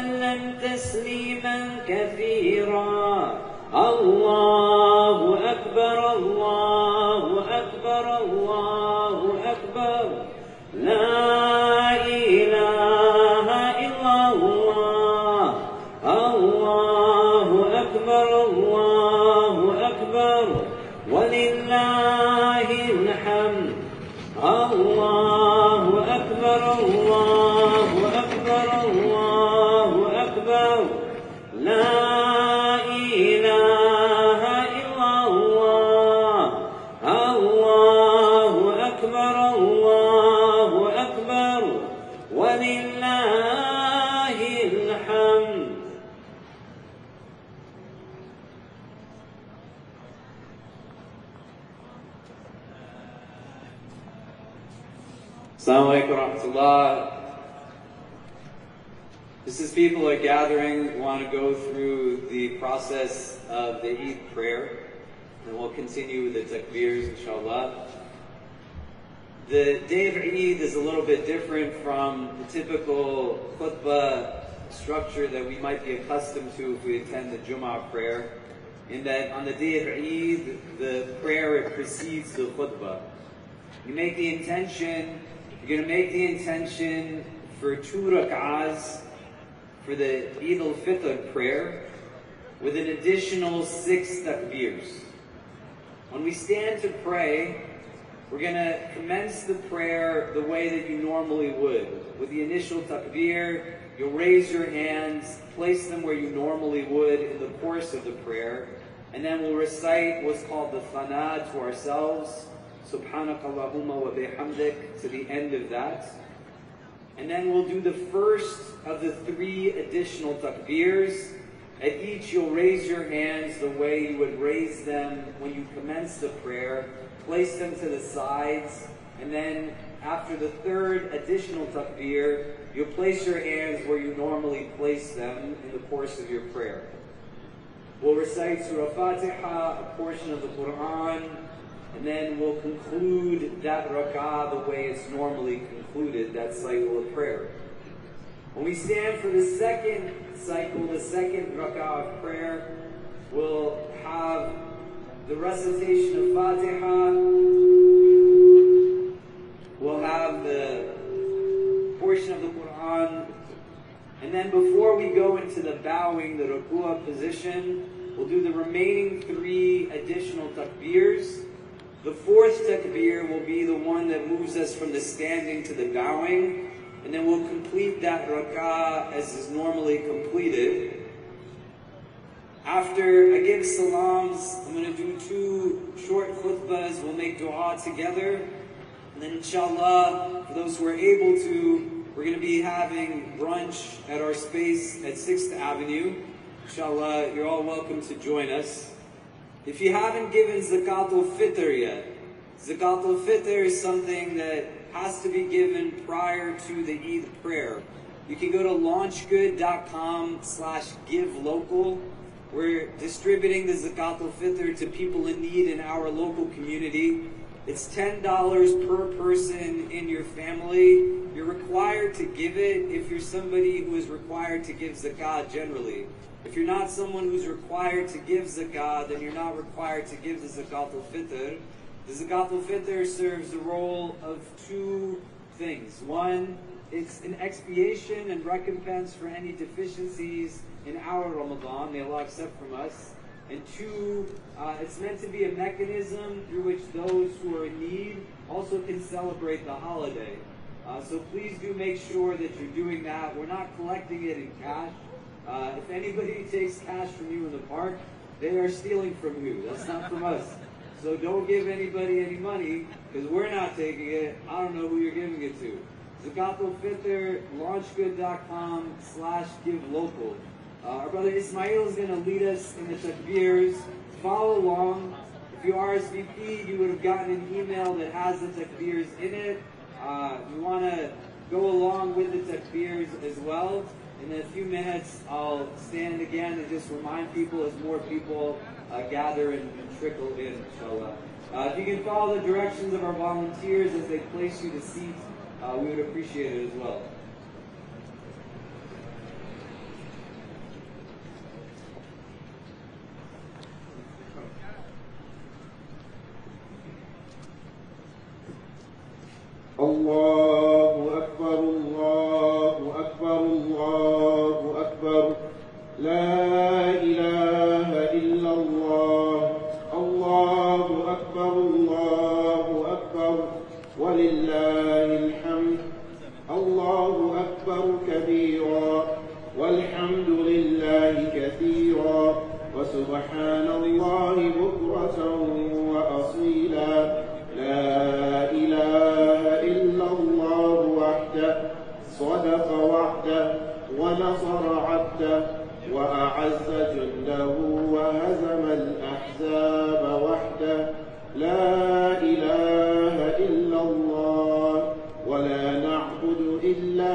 وسلم تسليما كثيرا. الله أكبر الله أكبر الله أكبر لا إله إلا الله. الله أكبر الله أكبر ولله الحمد. الله أكبر الله أكبر الله أكبر لا إله إلا الله. الله أكبر الله أكبر ولله الحمد. Assalamu alaikum wa rahmatullah. Just as people are gathering, we want to go through the process of the Eid prayer, and we'll continue with the takbirs, inshallah. The day of Eid is a little bit different from the typical khutbah structure that we might be accustomed to if we attend the Jum'ah prayer, in that on the day of Eid, the prayer precedes the khutbah. You make the intention. You're going to make the intention for 2 rak'ahs for the Eid Al Fitr prayer with an additional 6 takbirs. When we stand to pray, we're going to commence the prayer the way that you normally would. With the initial takbir, you'll raise your hands, place them where you normally would in the course of the prayer, and then we'll recite what's called the thana to ourselves, Subhanakallahumma wa bihamdik, to the end of that. And then we'll do the first of the 3 additional takbirs. At each you'll raise your hands the way you would raise them when you commence the prayer. Place them to the sides. And then after the 3rd additional takbir, you'll place your hands where you normally place them in the course of your prayer. We'll recite Surah Fatiha, a portion of the Quran, and then we'll conclude that rak'ah the way it's normally concluded, that cycle of prayer. When we stand for the second cycle, the second rak'ah of prayer, we'll have the recitation of Fatiha, we'll have the portion of the Quran, and then before we go into the bowing, the ruku'ah position, we'll do the remaining 3 additional takbirs. The 4th takbir will be the one that moves us from the standing to the bowing, and then we'll complete that rak'ah as is normally completed. After I give salams, I'm going to do 2 short khutbahs. We'll make dua together, and then inshallah, for those who are able to, we're going to be having brunch at our space at 6th Avenue. Inshallah, you're all welcome to join us. If you haven't given Zakat Al Fitr yet, Zakat Al Fitr is something that has to be given prior to the Eid prayer. You can go to launchgood.com/givelocal. We're distributing the Zakat Al Fitr to people in need in our local community. It's $10 per person in your family. You're required to give it if you're somebody who is required to give zakat generally. If you're not someone who's required to give zakat, then you're not required to give the Zakat Al Fitr. The Zakat Al Fitr serves the role of 2 things. One, it's an expiation and recompense for any deficiencies in our Ramadan. May Allah accept from us. And 2, it's meant to be a mechanism through which those who are in need also can celebrate the holiday. So please do make sure that you're doing that. We're not collecting it in cash. If anybody takes cash from you in the park, they are stealing from you. That's not from us. So don't give anybody any money, because we're not taking it. I don't know who you're giving it to. Zakat Al Fitr, launchgood.com/givelocal. Our brother Ismail is going to lead us in the takbirs. Follow along. If you RSVP'd, you would have gotten an email that has the takbirs in it. You want to go along with the takbirs as well. In a few minutes, I'll stand again and just remind people as more people gather and trickle in, inshallah. If you can follow the directions of our volunteers as they place you to seat, we would appreciate it as well. الله أكبر الله أكبر الله أكبر لا إله إلا الله الله أكبر الله أكبر ولله الحمد الله أكبر كبيرا والحمد لله كثيرا وسبحان الله بكرة وأصيلا لا إله إلا الله وحده صدق وعده ونصر عبده وأعز جنده وهزم الأحزاب وحده لا إله إلا الله ولا نعبد إلا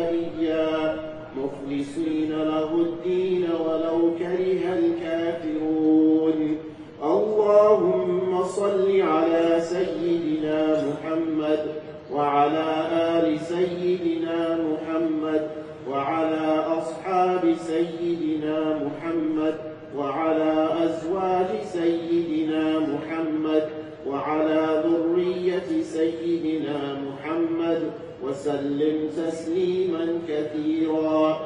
إياه مخلصين له الدين ولو كره الكافرون اللهم صل على سيدنا محمد وعلى آل سيدنا محمد وعلى أصحاب سيدنا محمد وعلى أزواج سيدنا محمد وعلى ذرية سيدنا محمد وسلم تسليما كثيرا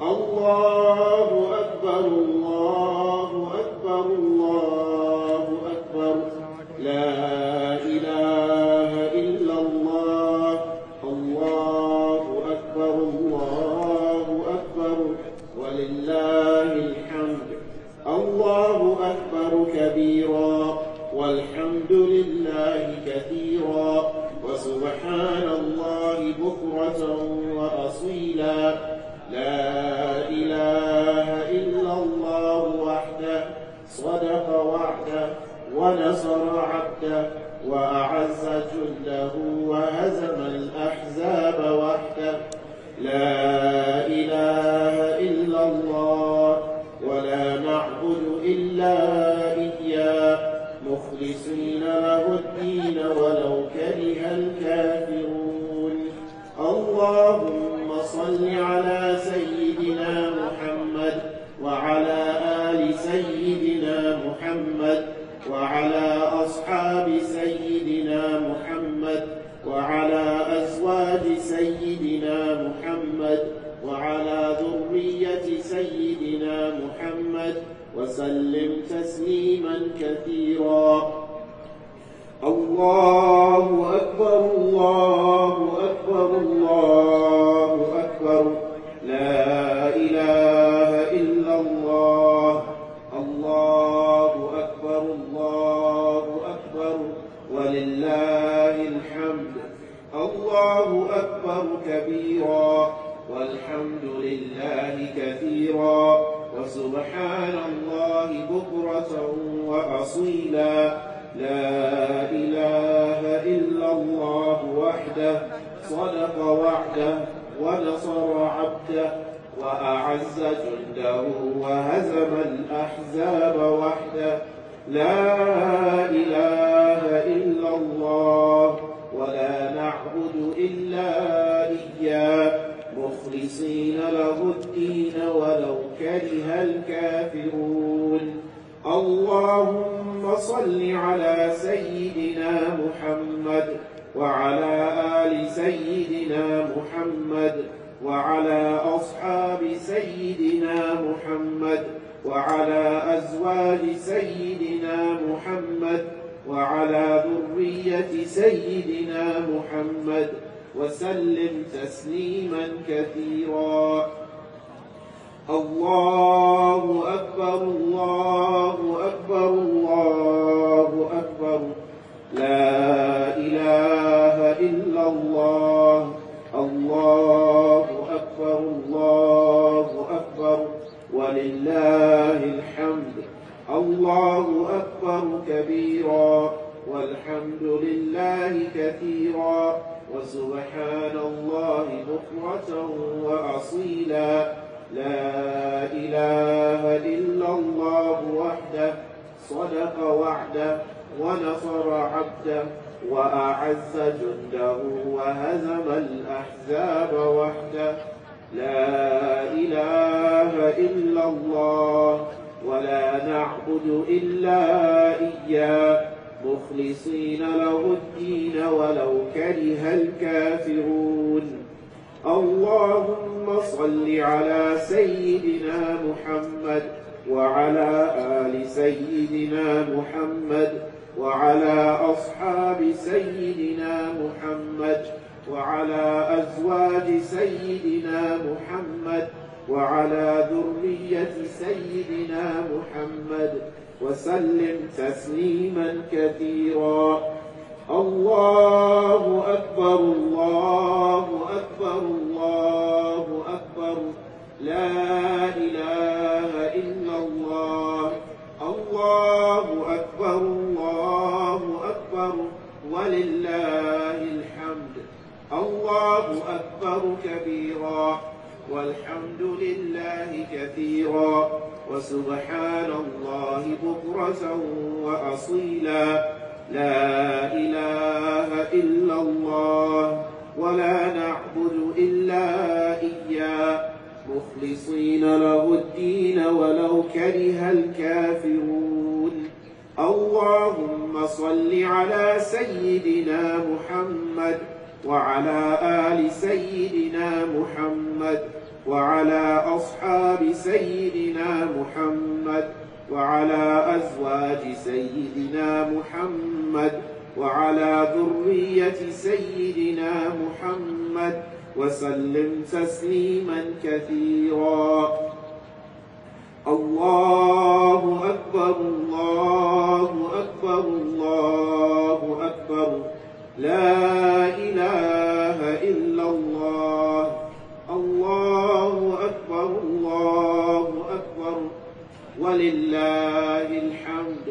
الله أكبر الله أكبر الله أكبر لا إله إلا الله الله أكبر الله أكبر ولله الحمد الله أكبر كبيرا والحمد لله كثيرا وسبحان الله بكرة وأصيلا لا إله إلا الله وحده صدق وعده ونصر عبده وأعز جنده وهزم الأحزاب وحده لا إله إلا الله ولا نعبد إلا إياه مخلصين له الدين ولو كره الكافرون اللهم صل على سيدنا محمد وعلى آل سيدنا محمد وعلى أصحاب سيدنا محمد وعلى أزواج سيدنا محمد وعلى ذرية سيدنا محمد وسلم تسليما كثيرا الله أكبر الله أكبر الله أكبر لا إله إلا الله الله أكبر الله أكبر ولله الحمد الله أكبر كبيرا والحمد لله كثيرا وسبحان الله بكرة وأصيلا لا إله إلا الله وحده صدق وعده ونصر عبده وأعز جنده وهزم الأحزاب وحده لا إله إلا الله ولا نعبد إلا إياه مخلصين له الدين ولو كره الكافرون اللهم صل على سيدنا محمد وعلى آل سيدنا محمد وعلى أصحاب سيدنا محمد وعلى أزواج سيدنا محمد وعلى ذرية سيدنا محمد وسلم تسليما كثيرا الله أكبر الله أكبر الله أكبر لا إله إلا الله الله أكبر الله أكبر ولله الحمد الله أكبر كبيرا والحمد لله كثيرا وسبحان الله بكرة وأصيلا لا إله إلا الله وحده صدق وعده ونصر عبده وأعز جنده وهزم الأحزاب وحده لا إله إلا الله ولا نعبد إلا إياه مخلصين له الدين ولو كره الكافرون. اللهم صل على سيدنا محمد وعلى آل سيدنا محمد وعلى أصحاب سيدنا محمد وعلى أزواج سيدنا محمد وعلى ذرية سيدنا محمد وسلم تسليما كثيرا. الله أكبر الله أكبر الله أكبر، لا إله إلا الله. الله أكبر الله أكبر ولله الحمد. الله أكبر كبيرا والحمد لله كثيرا وسبحان الله بكرة وأصيلا. لا إله إلا الله ولا نعبد إلا إياه مخلصين له الدين ولو كره الكافرون. اللهم صل على سيدنا محمد وعلى آل سيدنا محمد وعلى أصحاب سيدنا محمد وعلى أزواج سيدنا محمد وعلى ذرية سيدنا محمد وسلم تسليما كثيرا. الله أكبر الله أكبر الله أكبر، لا إله إلا الله. الله أكبر الله أكبر ولله الحمد.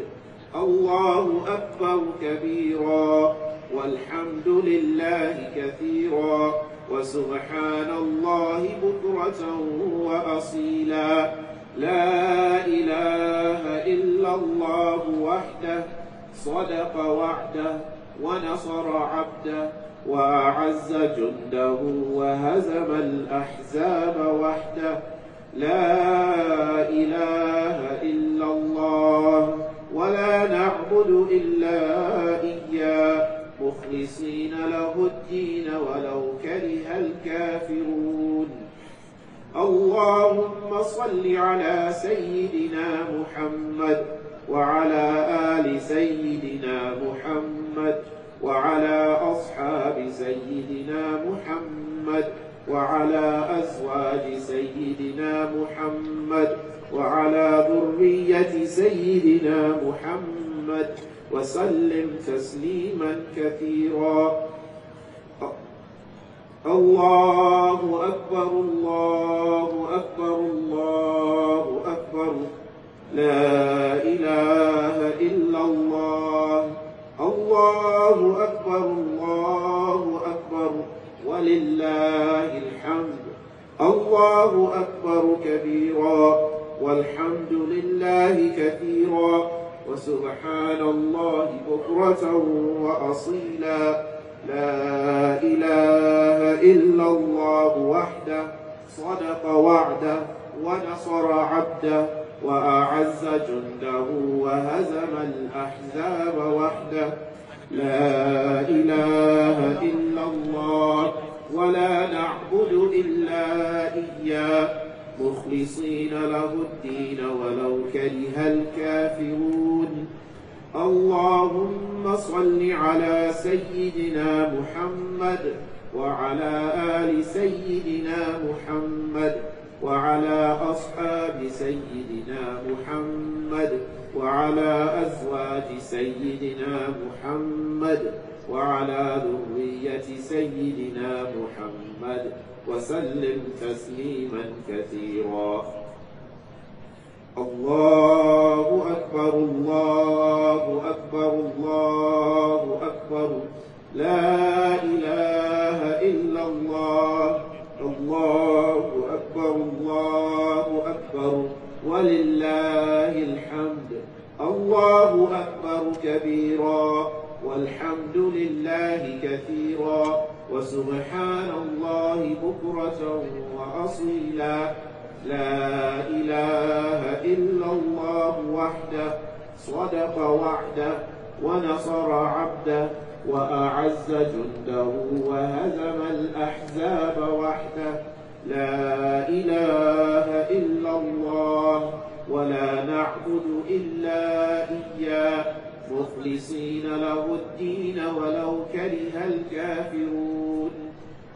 الله أكبر كبيرا والحمد لله كثيرا وسبحان الله بكرة وأصيلا. لا إله إلا الله وحده صدق وعده ونصر عبده وأعز جنده وهزم الأحزاب وحده. لا إله إلا الله ولا نعبد إلا إياه مخلصين له الدين ولو كره الكافرون. اللهم صل على سيدنا محمد وعلى آل سيدنا محمد وعلى أصحاب سيدنا محمد وعلى أزواج سيدنا محمد وعلى ذرية سيدنا محمد وسلم تسليما كثيرا. الله أكبر الله أكبر الله أكبر، لا إله إلا الله. الله أكبر الله أكبر ولله الحمد. الله أكبر كبيرا والحمد لله كثيرا وسبحان الله بكرة وأصيلا. لا إله إلا الله وحده صدق وعده ونصر عبده وأعز جنده وهزم الأحزاب وحده. لا إله إلا الله ولا نعبد إلا إياه مخلصين له الدين ولو كره الكافرون. اللهم صل على سيدنا محمد وعلى آل سيدنا محمد وعلى أصحاب سيدنا محمد وعلى أزواج سيدنا محمد وعلى ذرية سيدنا محمد وسلم تسليما كثيرا. الله أكبر الله أكبر الله أكبر، لا إله إلا الله. الله أكبر الله أكبر ولله الحمد. الله أكبر كبيرا والحمد لله كثيرا وسبحان الله بكرة وأصيلا. لا إله إلا الله وحده صدق وعده ونصر عبده وأعز جنده وهزم الأحزاب وحده. لا إله إلا الله ولا نعبد إلا إياه مخلصين له الدين ولو كره الكافرون.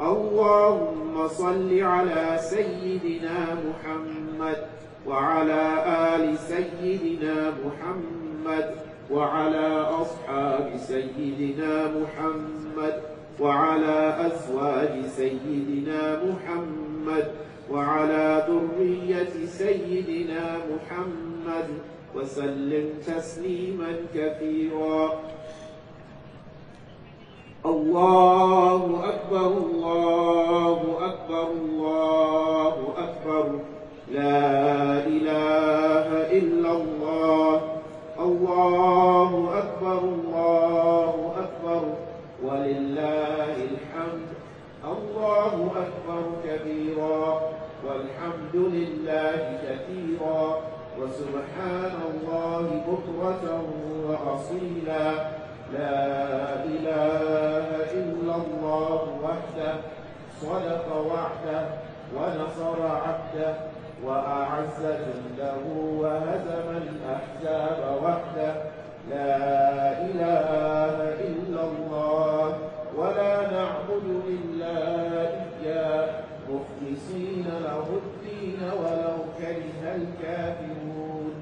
اللهم صل على سيدنا محمد وعلى آل سيدنا محمد وعلى أصحاب سيدنا محمد وعلى أزواج سيدنا محمد وعلى ذرية سيدنا محمد وسلم تسليما كثيرا. الله أكبر الله أكبر الله أكبر. لا إله إلا الله. الله أكبر الله أكبر ولله الحمد. الله أكبر كبيرا والحمد لله كثيرا وسبحان الله بكرة وأصيلا. لا إله إلا الله وحده صدق وعده ونصر عبده وأعز جنده وهزم الأحزاب وحده. لا إله إلا الله ولا نعبد إلا إياه مخلصين له الدين ولو كره الكافرون.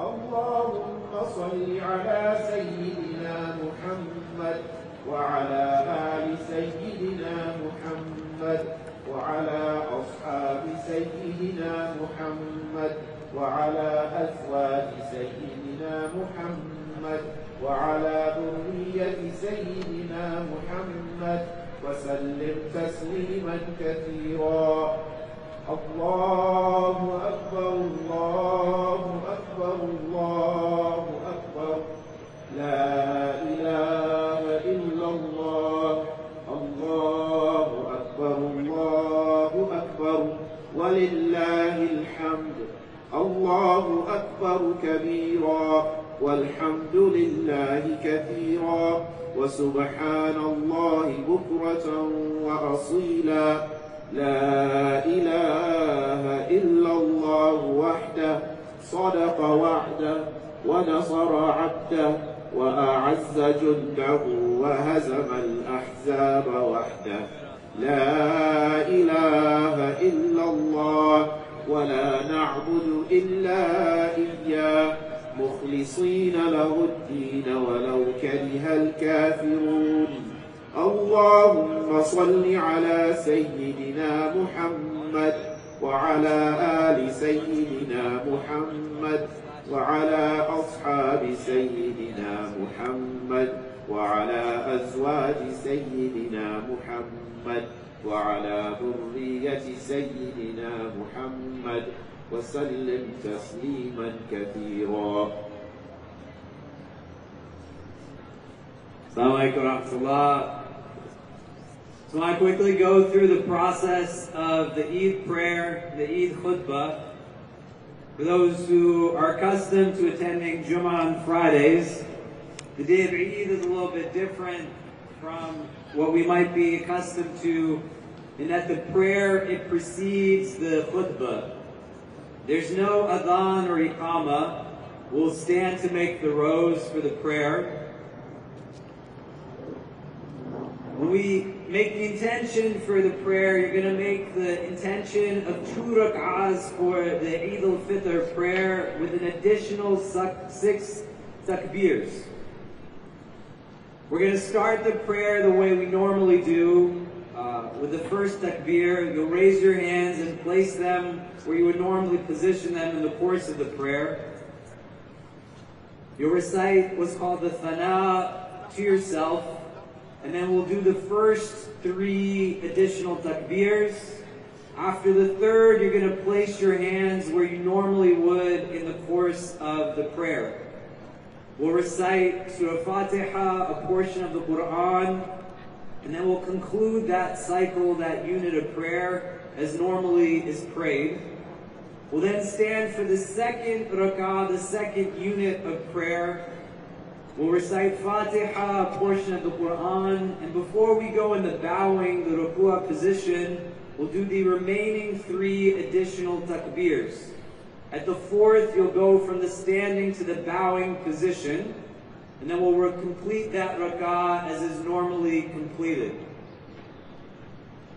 اللهم صل على سيدنا محمد وعلى آل سيدنا محمد وعلى أصحاب سيدنا محمد وعلى أزواج سيدنا محمد وعلى ذرية سيدنا محمد وسلم تسليما كثيرا. الله أكبر الله أكبر الله أكبر. لا إله إلا الله. الله أكبر الله أكبر ولله الحمد. الله أكبر كبيرا والحمد لله كثيرا وسبحان الله بكرة وأصيلا. لا إله إلا الله وحده صدق وعده ونصر عبده وأعز جنده وهزم الأحزاب وحده. لا إله إلا الله ولا نعبد إلا إياه مخلصين له الدين ولو كره الكافرون. اللهم صل على سيدنا محمد وعلى آل سيدنا محمد وعلى أصحاب سيدنا محمد وعلى أزواج سيدنا محمد وعلى ذرية سيدنا محمد وسلم تسليما كثيرا. Assalamu alaikum wa rahmatullah. So I want to quickly go through the process of the Eid prayer, the Eid khutbah. For those who are accustomed to attending Jummah on Fridays, the day of Eid is a little bit different from what we might be accustomed to, in that the prayer, it precedes the khutbah. There's no adhan or iqamah. We'll stand to make the rows for the prayer. When we make the intention for the prayer, you're going to make the intention of 2 rak'ahs for the Eid Al Fitr prayer with an additional 6 takbirs. We're going to start the prayer the way we normally do. With the first takbir, you'll raise your hands and place them where you would normally position them in the course of the prayer. You'll recite what's called the thana to yourself, and then we'll do the first 3 additional takbirs. After the third, you're going to place your hands where you normally would in the course of the prayer. We'll recite Surah Fatiha, a portion of the Quran, and then we'll conclude that cycle, that unit of prayer, as normally is prayed. We'll then stand for the second rak'ah, the second unit of prayer, We'll recite Fatiha, a portion of the Quran, and before we go in the bowing, the ruku'ah position, we'll do the remaining 3 additional takbirs. At the 4th, you'll go from the standing to the bowing position, and then we'll complete that rak'ah as is normally completed.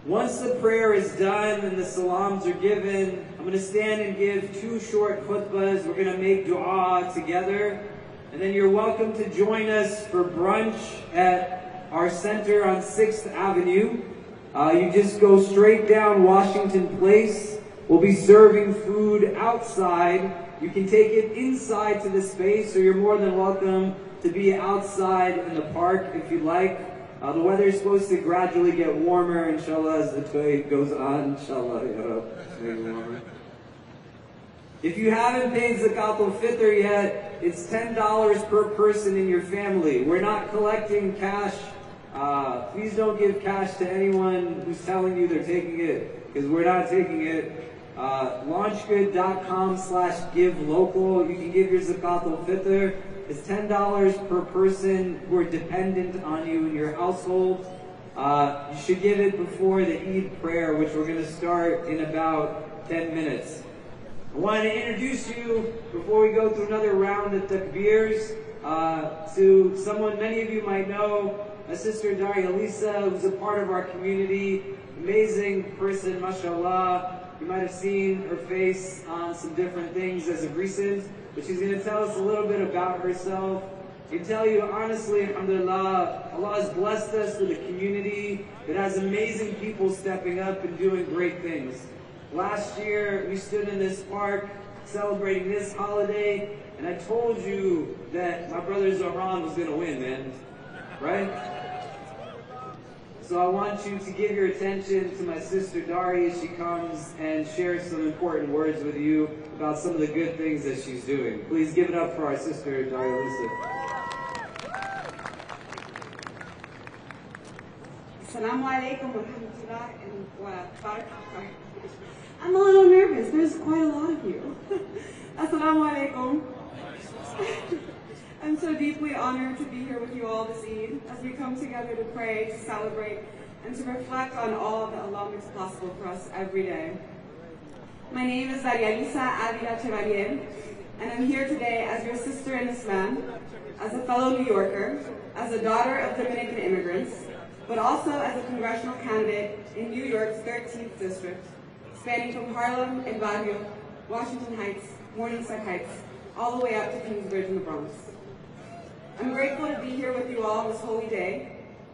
Once the prayer is done and the salams are given, I'm going to stand and give 2 short khutbahs. We're going to make dua together. And then you're welcome to join us for brunch at our center on 6th Avenue. You just go straight down Washington Place. We'll be serving food outside. You can take it inside to the space, so you're more than welcome to be outside in the park if you'd like. The weather is supposed to gradually get warmer, inshallah, as the day goes on, inshallah, ya Rab. If you haven't paid Eid Al Fitr yet, it's $10 per person in your family. We're not collecting cash. Please don't give cash to anyone who's telling you they're taking it, because we're not taking it. Launchgood.com/give-local. You can give your Zakat al-Fitr. It's $10 per person who are dependent on you in your household. You should give it before the Eid prayer, which we're going to start in about 10 minutes. I want to introduce you, before we go through another round of takbirs, to someone many of you might know, my sister Daria Lisa, who's a part of our community. Amazing person, mashallah. You might have seen her face on some different things as of recent, but she's going to tell us a little bit about herself. I can tell you honestly, alhamdulillah, Allah has blessed us with a community that has amazing people stepping up and doing great things. Last year, we stood in this park celebrating this holiday, and I told you that my brother Zohran was going to win, man. Right? So I want you to give your attention to my sister Daria as she comes and shares some important words with you about some of the good things that she's doing. Please give it up for our sister Daria Lisa. Assalamu alaikum wa rahmatullahi wa barakatuh. I'm a little nervous. There's quite a lot of you. Assalamu alaikum. I'm so deeply honored to be here with you all this Eid as we come together to pray, to celebrate, and to reflect on all that Allah makes possible for us every day. My name is Daria Lisa Avila Chevalier, and I'm here today as your sister in Islam, as a fellow New Yorker, as a daughter of Dominican immigrants, but also as a congressional candidate in New York's 13th district, spanning from Harlem and Barrio, Washington Heights, Morningside Heights, all the way up to Kingsbridge in the Bronx. I'm grateful to be here with you all on this holy day,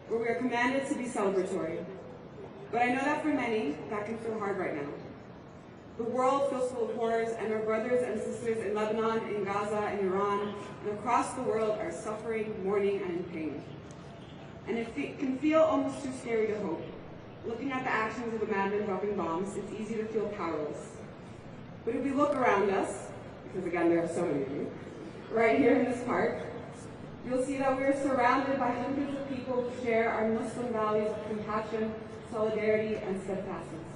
where we are commanded to be celebratory. But I know that for many, that can feel hard right now. The world feels full of horrors, and our brothers and sisters in Lebanon, in Gaza, in Iran, and across the world are suffering, mourning, and in pain. And it can feel almost too scary to hope. Looking at the actions of a madman dropping bombs, it's easy to feel powerless. But if we look around us, because again, there are so many of you, right here in this park, you'll see that we are surrounded by hundreds of people who share our Muslim values of compassion, solidarity, and steadfastness.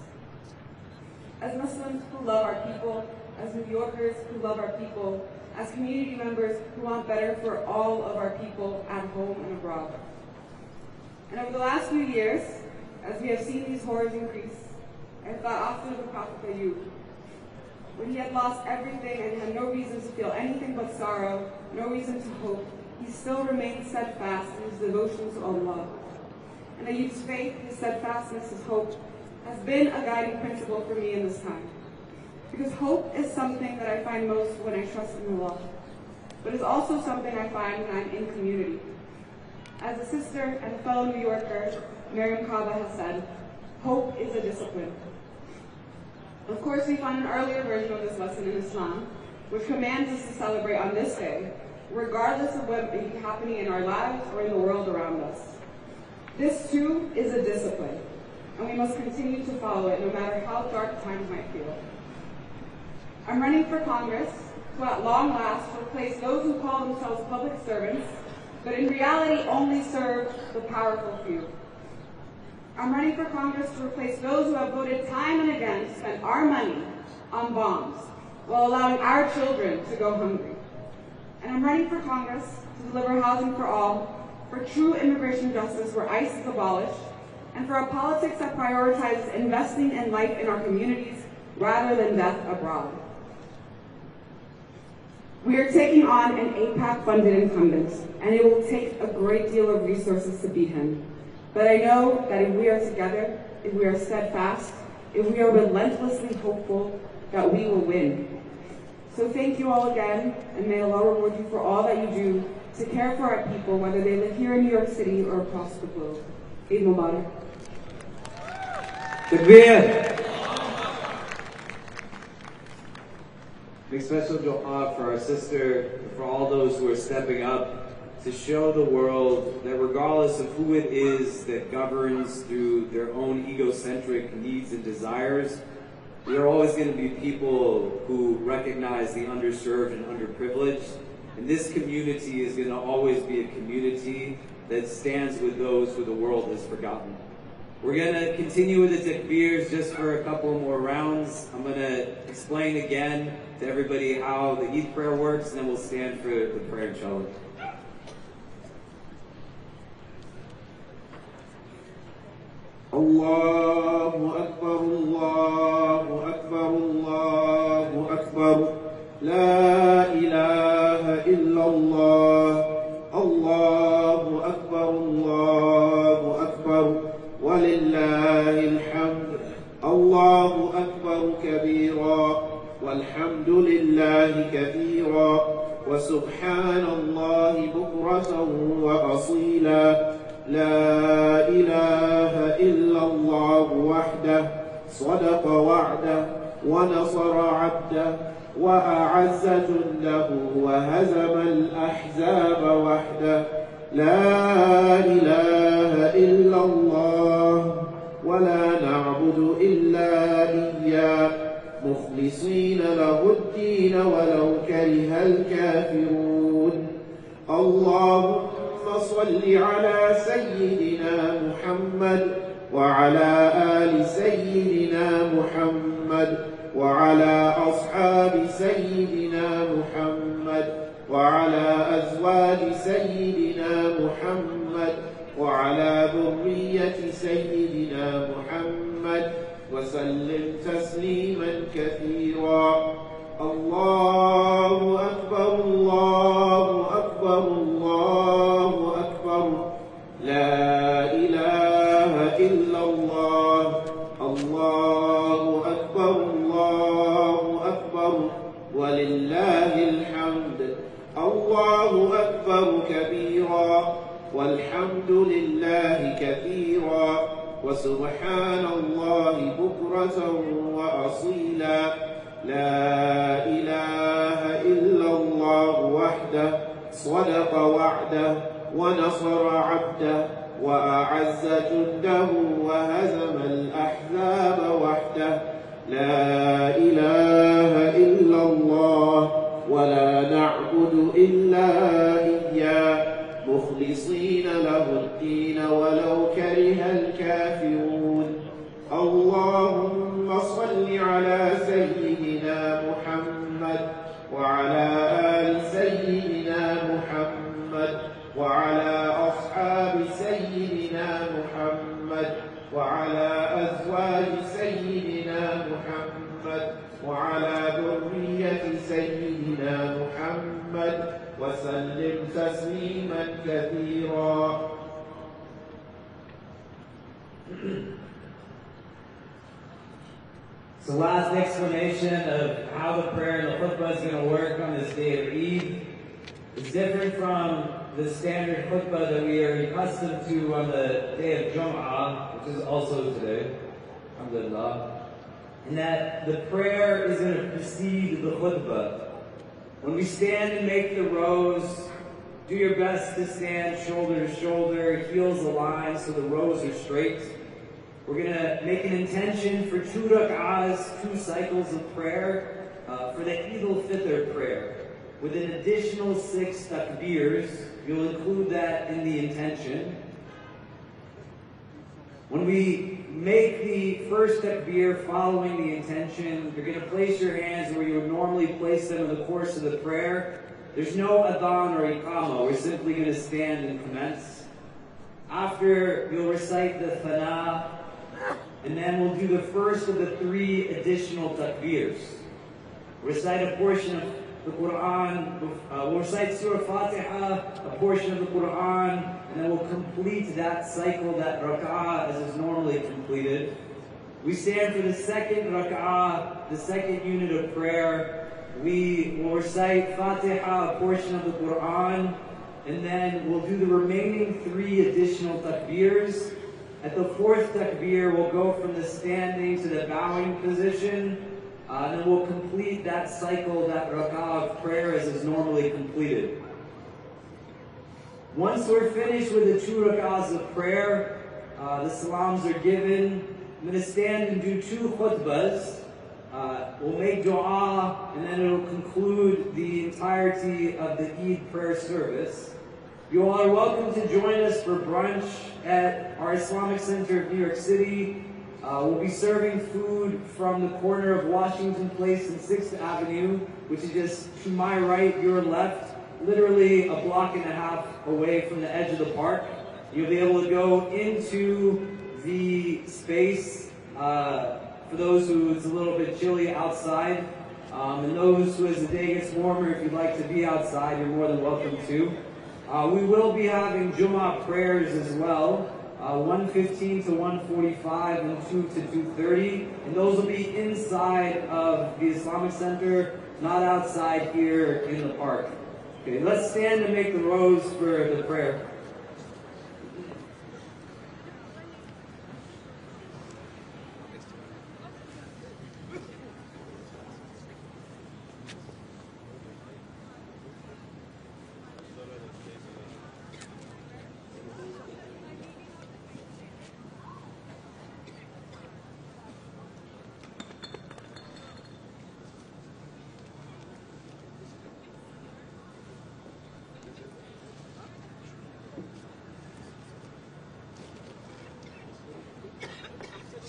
As Muslims who love our people, as New Yorkers who love our people, as community members who want better for all of our people at home and abroad. And over the last few years, as we have seen these horrors increase, I have thought often of the Prophet Ayub. When he had lost everything and had no reason to feel anything but sorrow, no reason to hope, he still remained steadfast in his devotion to Allah. And Ayub's faith, his steadfastness, his hope, has been a guiding principle for me in this time. Because hope is something that I find most when I trust in Allah, but it's also something I find when I'm in community. As a sister and a fellow New Yorker, Miriam Kaba has said, hope is a discipline. Of course, we find an earlier version of this lesson in Islam, which commands us to celebrate on this day, regardless of what may be happening in our lives or in the world around us. This too is a discipline, and we must continue to follow it no matter how dark times might feel. I'm running for Congress to at long last replace those who call themselves public servants, but in reality only serve the powerful few. I'm running for Congress to replace those who have voted time and again to spend our money on bombs while allowing our children to go hungry. And I'm running for Congress to to deliver housing for all, for true immigration justice where ICE is abolished, and for a politics that prioritizes investing in life in our communities rather than death abroad. We are taking on an AIPAC-funded incumbent, and it will take a great deal of resources to beat him. But I know that if we are together, if we are steadfast, if we are relentlessly hopeful, that we will win. So thank you all again, and may Allah reward you for all that you do to care for our people, whether they live here in New York City or across the globe. Eid Mubarak. Takbir! Big special dua for our sister, and for all those who are stepping up to show the world that regardless of who it is that governs through their own egocentric needs and desires, there are always going to be people who recognize the underserved and underprivileged. And this community is going to always be a community that stands with those who the world has forgotten. We're going to continue with the takbirs just for a couple more rounds. I'm going to explain again to everybody how the Eid prayer works, and then we'll stand for the prayer, inshallah. Allahu Akbar, Allahu Akbar, Allahu Akbar. La ilaha illallah. Allahu Akbar, Allahu Akbar. Walillahi alhamd. Allahu Akbar kabira. والحمد لله كثيرا وسبحان الله بكرة وأصيلا لا إله إلا الله وحده صدق وعده ونصر عبده وأعز جنده وهزم الأحزاب وحده لا إله إلا الله ولا نعبد إلا إياه مخلصين له الدين ولو كره الكافرون اللهم صل على سيدنا محمد وعلى آل سيدنا محمد وعلى أصحاب سيدنا محمد وعلى أزواج سيدنا محمد وعلى ذرية سيدنا محمد وسلم تسليما كثيرا الله أكبر الله أكبر الله أكبر لا إله إلا الله الله أكبر الله أكبر ولله الحمد الله أكبر كبيرا والحمد لله كثيرا وسبحان الله بكرة وأصيلا لا إله إلا الله وحده صدق وعده ونصر عبده وأعز جنده وهزم الأحزاب وحده لا إله إلا الله ولا نعبد إلا إياه مخلصين له الدين ولو كره الكافرون اللهم صل على سيدنا محمد وعلى آل سيدنا محمد وعلى أصحاب سيدنا محمد وعلى أزواج سيدنا محمد وعلى ذرية سيدنا محمد وسلم تسليما كثيرا So last explanation of how the prayer and the khutbah is going to work on this day of Eid is different from the standard khutbah that we are accustomed to on the day of Jum'ah, which is also today, alhamdulillah, in that the prayer is going to precede the khutbah. When we stand and make the rows, do your best to stand shoulder to shoulder, heels aligned so the rows are straight. We're going to make an intention for 2 rak'ahs, 2 cycles of prayer, for the Eid Al Fitr prayer. With an additional 6 takbirs, you'll include that in the intention. When we make the first takbir following the intention, you're going to place your hands where you would normally place them in the course of the prayer. there's no adhan or iqama. We're simply going to stand and commence. After, you'll recite the thana, and then we'll do the first of the 3 additional takbirs. Recite a portion of the Quran, we'll recite Surah Fatiha, a portion of the Quran, and then we'll complete that cycle, that rak'ah, as is normally completed. We stand for the second rak'ah, the second unit of prayer. We will recite Fatiha, a portion of the Quran, and then we'll do the remaining 3 additional takbirs. At the 4th takbir, we'll go from the standing to the bowing position, and then we'll complete that cycle, that rak'ah of prayer as is normally completed. Once we're finished with the 2 rak'ahs of prayer, the salams are given. I'm going to stand and do 2 khutbahs. We'll make dua, and then it'll conclude the entirety of the Eid prayer service. You all are welcome to join us for brunch at our Islamic Center of New York City. We'll be serving food from the corner of Washington Place and 6th Avenue, which is just to my right, your left, literally a block and a half away from the edge of the park. You'll be able to go into the space for those who it's a little bit chilly outside. And those who, as the day gets warmer, if you'd like to be outside, you're more than welcome to. We will be having Jummah prayers as well, 1:15 to 1:45 and 2 to 2:30. And those will be inside of the Islamic Center, not outside here in the park. Okay, let's stand and make the rows for the prayer.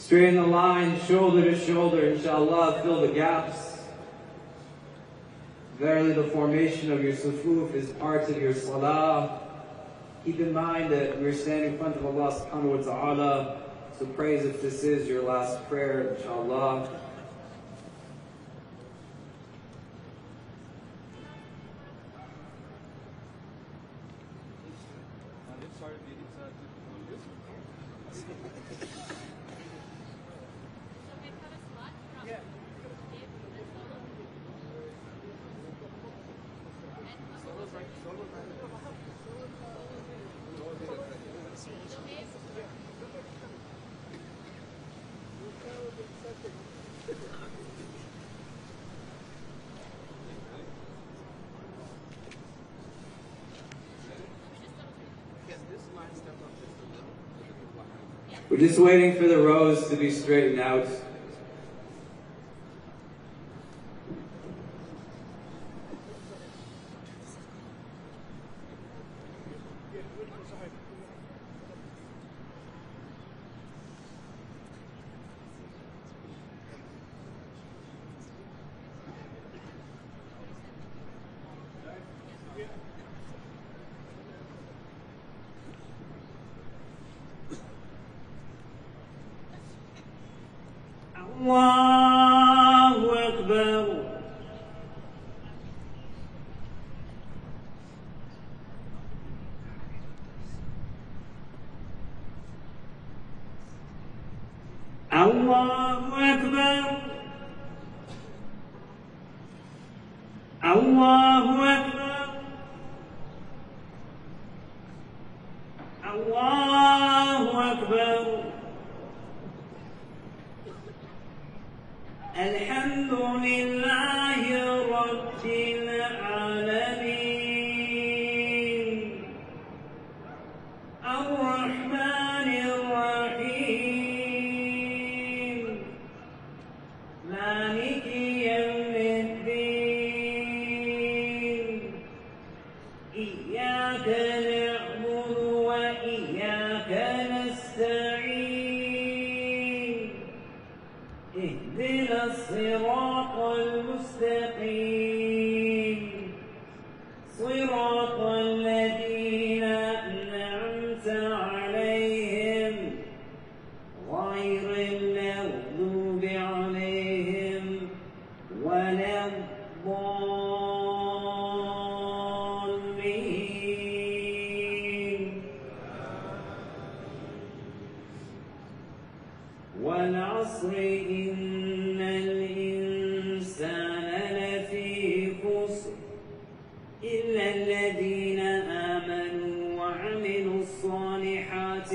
Straighten the line, shoulder to shoulder, inshallah, fill the gaps. Verily the formation of your sufuf is part of your salah. Keep in mind that we're standing in front of Allah subhanahu wa ta'ala, so praise if this is your last prayer, inshallah. We're just waiting for the rows to be straightened out. Allahu Akbar. Allahu Akbar. Allahu Akbar. Allahu Akbar. الحمد لله رب العالمين الرحمن الرحيم مالك يوم الدين إياك نعبد وإياك نستعين اهدنا الصراط المستقيم والعصر إن الإنسان لفي خسر إلا الذين آمنوا وعملوا الصالحات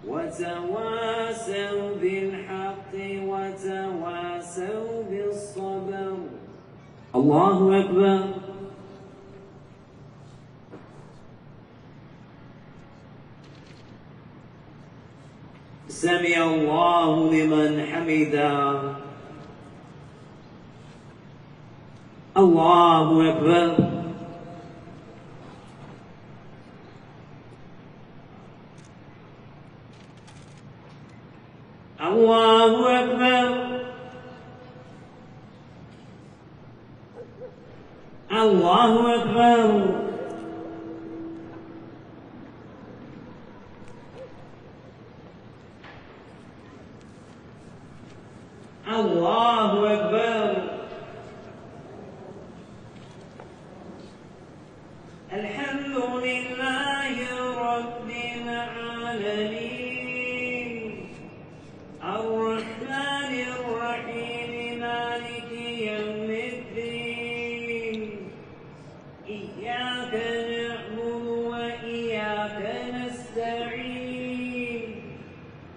وتواصوا بالحق وتواصوا بالصبر. الله أكبر. سمع الله لمن حمده. الله أكبر. الله أكبر. الله أكبر. الله أكبر. الحمد لله رب العالمين الرحمن الرحيم مالك يوم الدين إياك نعبد وإياك نستعين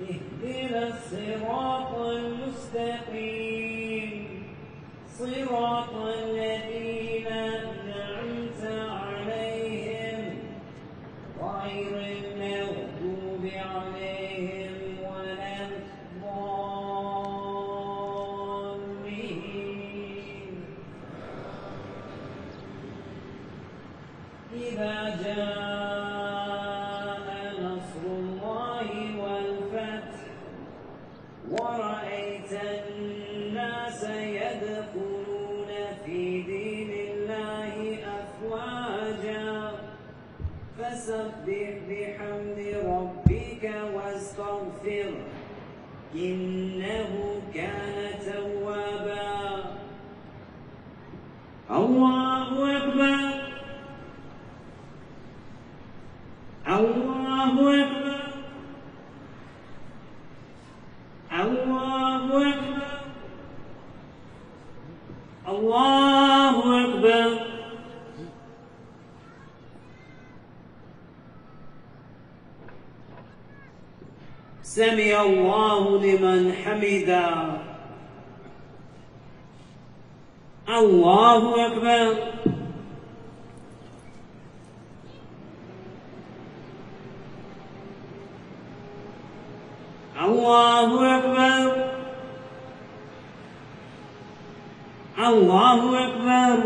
اهدنا الصراط المستقيم صراط الذين أنعمت عليهم غير المغضوب عليهم ولا الضالين. إذا جاء نصر الله والفتح ورأيت الناس يدخلون في دين الله أفواجا فسبح بحمد ربك واستغفره إنه كان توابا. الله أكبر. الله أكبر. الله أكبر. الله أكبر. سمع الله لمن حمده. الله أكبر. الله أكبر. الله أكبر.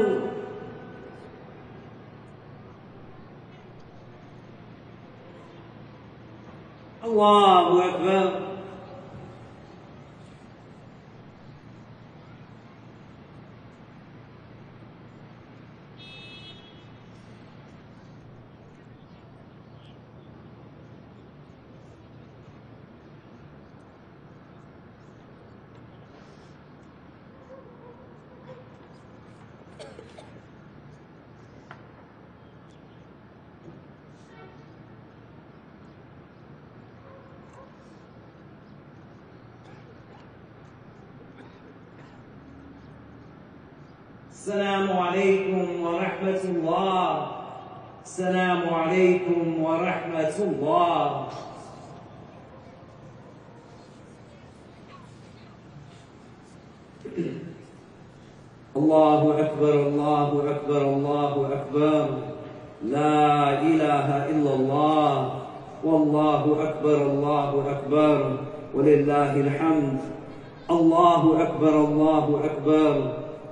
الله أكبر. السلام عليكم ورحمة الله. السلام عليكم ورحمة الله. الله أكبر. الله أكبر. الله أكبر. لا إله إلا الله والله أكبر. الله أكبر ولله الحمد. الله أكبر. الله أكبر.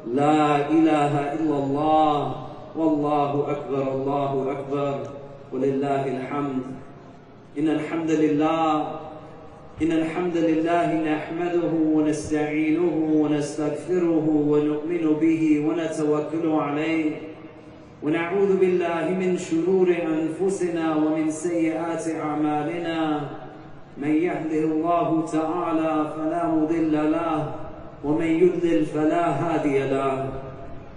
لا إله إلا الله والله أكبر. الله أكبر ولله الحمد. إن الحمد لله نحمده ونستعينه ونستغفره ونؤمن به ونتوكل عليه ونعوذ بالله من شرور أنفسنا ومن سيئات أعمالنا. من يهده الله تعالى فلا مضل له ومن يضلل فلا هادي له.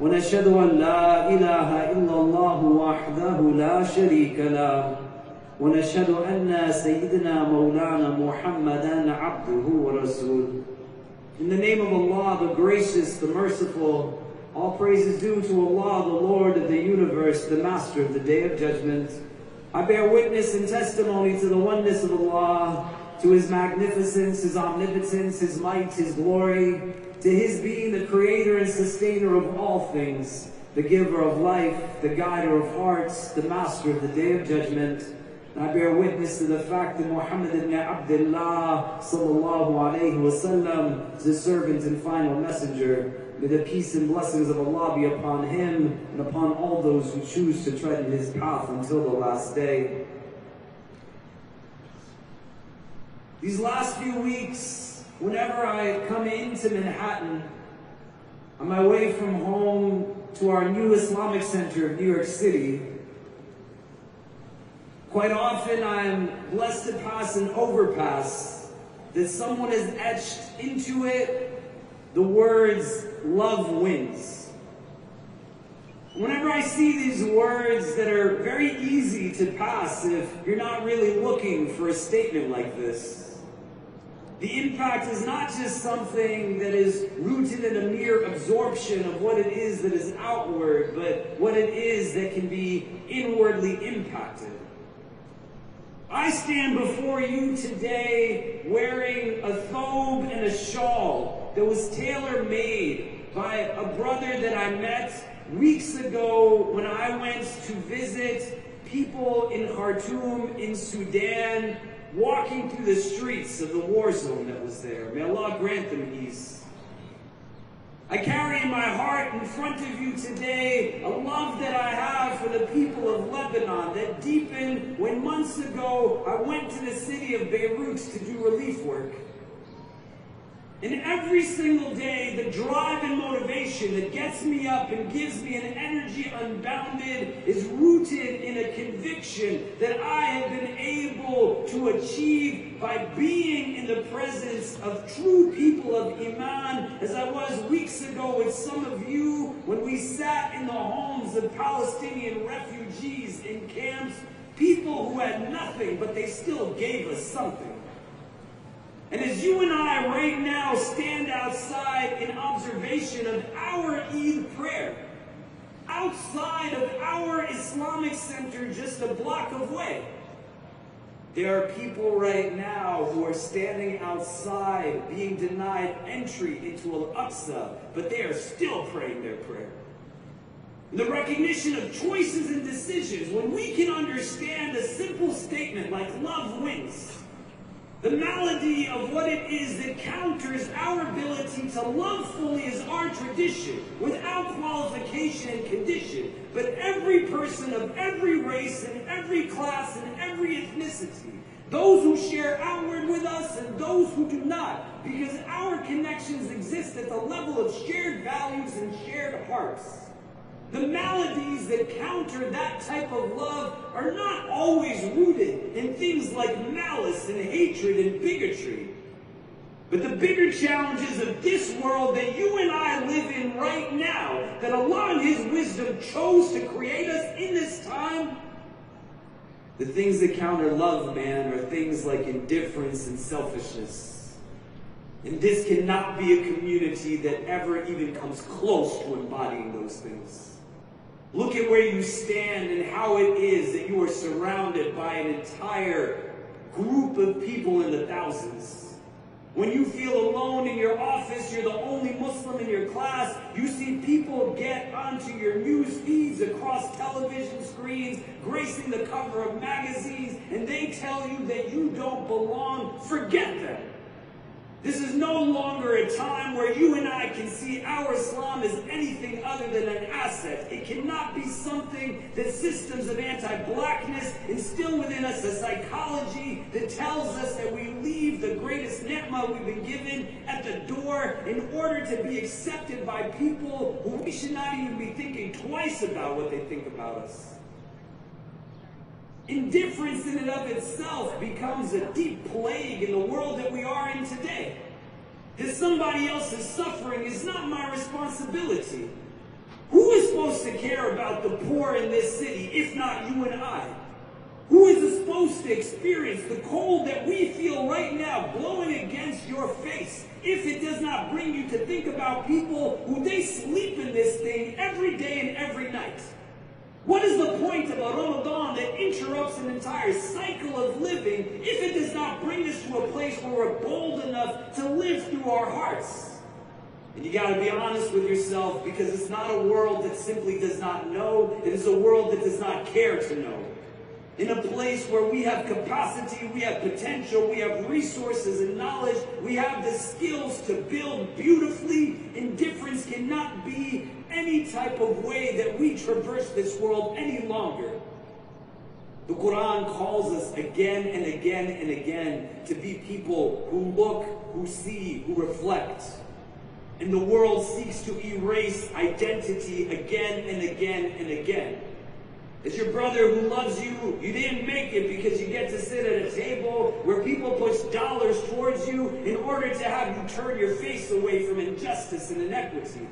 ونشهد أن لا إله إلا الله وحده لا شريك له ونشهد أن سيدنا مولانا محمدا عبده ورسوله. In the name of Allah, the gracious, the merciful, all praise is due to Allah, the Lord of the universe, the Master of the Day of Judgment. I bear witness and testimony to the oneness of Allah, to His magnificence, His omnipotence, His might, His glory, to His being the creator and sustainer of all things, the giver of life, the guider of hearts, the Master of the Day of Judgment. And I bear witness to the fact that Muhammad ibn Abdullah sallallahu alayhi wa sallam is His servant and final messenger. May the peace and blessings of Allah be upon him and upon all those who choose to tread in his path until the last day. These last few weeks, whenever I come into Manhattan, on my way from home to our new Islamic Center of New York City, quite often I'm blessed to pass an overpass that someone has etched into it the words, "Love wins." Whenever I see these words that are very easy to pass if you're not really looking for a statement like this, the impact is not just something that is rooted in a mere absorption of what it is that is outward, but what it is that can be inwardly impacted. I stand before you today wearing a thobe and a shawl that was tailor-made by a brother that I met weeks ago when I went to visit people in Khartoum in Sudan, walking through the streets of the war zone that was there. May Allah grant them ease. I carry in my heart in front of you today a love that I have for the people of Lebanon that deepened when months ago I went to the city of Beirut to do relief work. And every single day, the drive and motivation that gets me up and gives me an energy unbounded is rooted in a conviction that I have been able to achieve by being in the presence of true people of Iman, as I was weeks ago with some of you when we sat in the homes of Palestinian refugees in camps, people who had nothing, but they still gave us something. And as you and I right now stand outside in observation of our Eid prayer, outside of our Islamic Center just a block away, there are people right now who are standing outside being denied entry into Al-Aqsa, but they are still praying their prayer. The recognition of choices and decisions, when we can understand a simple statement like love wins, the malady of what it is that counters our ability to love fully is our tradition, without qualification and condition. But every person of every race and every class and every ethnicity, those who share outward with us and those who do not, because our connections exist at the level of shared values and shared hearts. The maladies that counter that type of love are not always rooted in things like malice and hatred and bigotry. But the bigger challenges of this world that you and I live in right now, that Allah in His wisdom chose to create us in this time, the things that counter love, man, are things like indifference and selfishness. And this cannot be a community that ever even comes close to embodying those things. Look at where you stand and how it is that you are surrounded by an entire group of people in the thousands. When you feel alone in your office, you're the only Muslim in your class, you see people get onto your news feeds across television screens, gracing the cover of magazines, and they tell you that you don't belong. Forget them. This is no longer a time where you and I can see our Islam as anything other than an asset. It cannot be something that systems of anti-blackness instill within us, a psychology that tells us that we leave the greatest ni'mah we've been given at the door in order to be accepted by people who we should not even be thinking twice about what they think about us. Indifference in and of itself becomes a deep plague in the world that we are in today. That somebody else's suffering is not my responsibility. Who is supposed to care about the poor in this city, if not you and I? Who is supposed supposed to experience the cold that we feel right now blowing against your face if it does not bring you to think about people who they sleep in this thing every day and every night? What is the point of a Ramadan that interrupts an entire cycle of living if it does not bring us to a place where we're bold enough to live through our hearts? And you got to be honest with yourself, because it's not a world that simply does not know. It is a world that does not care to know. In a place where we have capacity, we have potential, we have resources and knowledge, we have the skills to build beautifully, indifference cannot be any type of way that we traverse this world any longer. The Quran calls us again and again and again to be people who look, who see, who reflect. And the world seeks to erase identity again and again and again. As your brother who loves you, you didn't make it because you get to sit at a table where people push dollars towards you in order to have you turn your face away from injustice and inequity.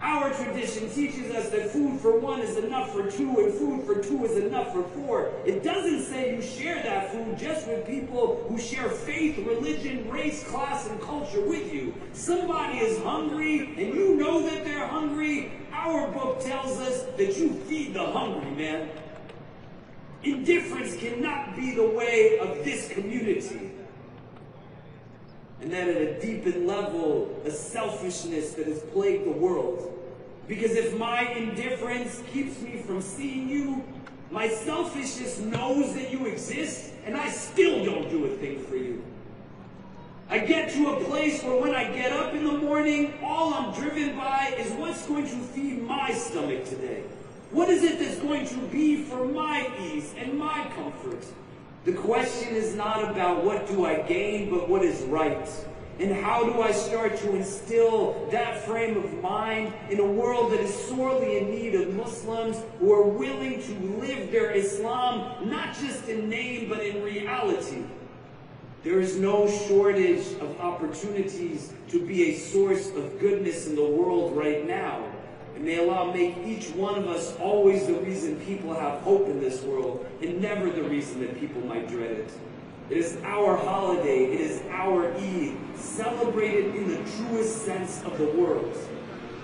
Our tradition teaches us that food for one is enough for two, and food for two is enough for four. It doesn't say you share that food just with people who share faith, religion, race, class, and culture with you. Somebody is hungry, and you know that they're hungry. Our book tells us that you feed the hungry, man. Indifference cannot be the way of this community. And then at a deepened level, a selfishness that has plagued the world. Because if my indifference keeps me from seeing you, my selfishness knows that you exist, and I still don't do a thing for you. I get to a place where when I get up in the morning, all I'm driven by is what's going to feed my stomach today. What is it that's going to be for my ease and my comfort? The question is not about what do I gain, but what is right. And how do I start to instill that frame of mind in a world that is sorely in need of Muslims who are willing to live their Islam, not just in name, but in reality. There is no shortage of opportunities to be a source of goodness in the world right now. And may Allah make each one of us always the reason people have hope in this world, and never the reason that people might dread it. It is our holiday, it is our Eid, celebrated in the truest sense of the word.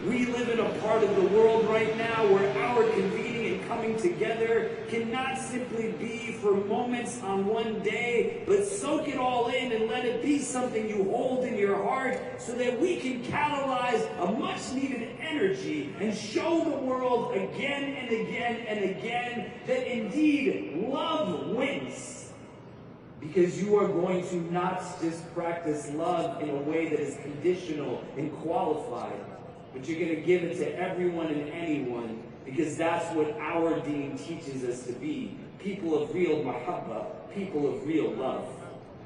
We live in a part of the world right now where our convening and coming together cannot simply be for moments on one day, but soak it all in and let it be something you hold in your heart so that we can catalyze a much needed energy and show the world again and again and again that indeed love wins. Because you are going to not just practice love in a way that is conditional and qualified, but you're going to give it to everyone and anyone, because that's what our deen teaches us to be. People of real mahabba, people of real love.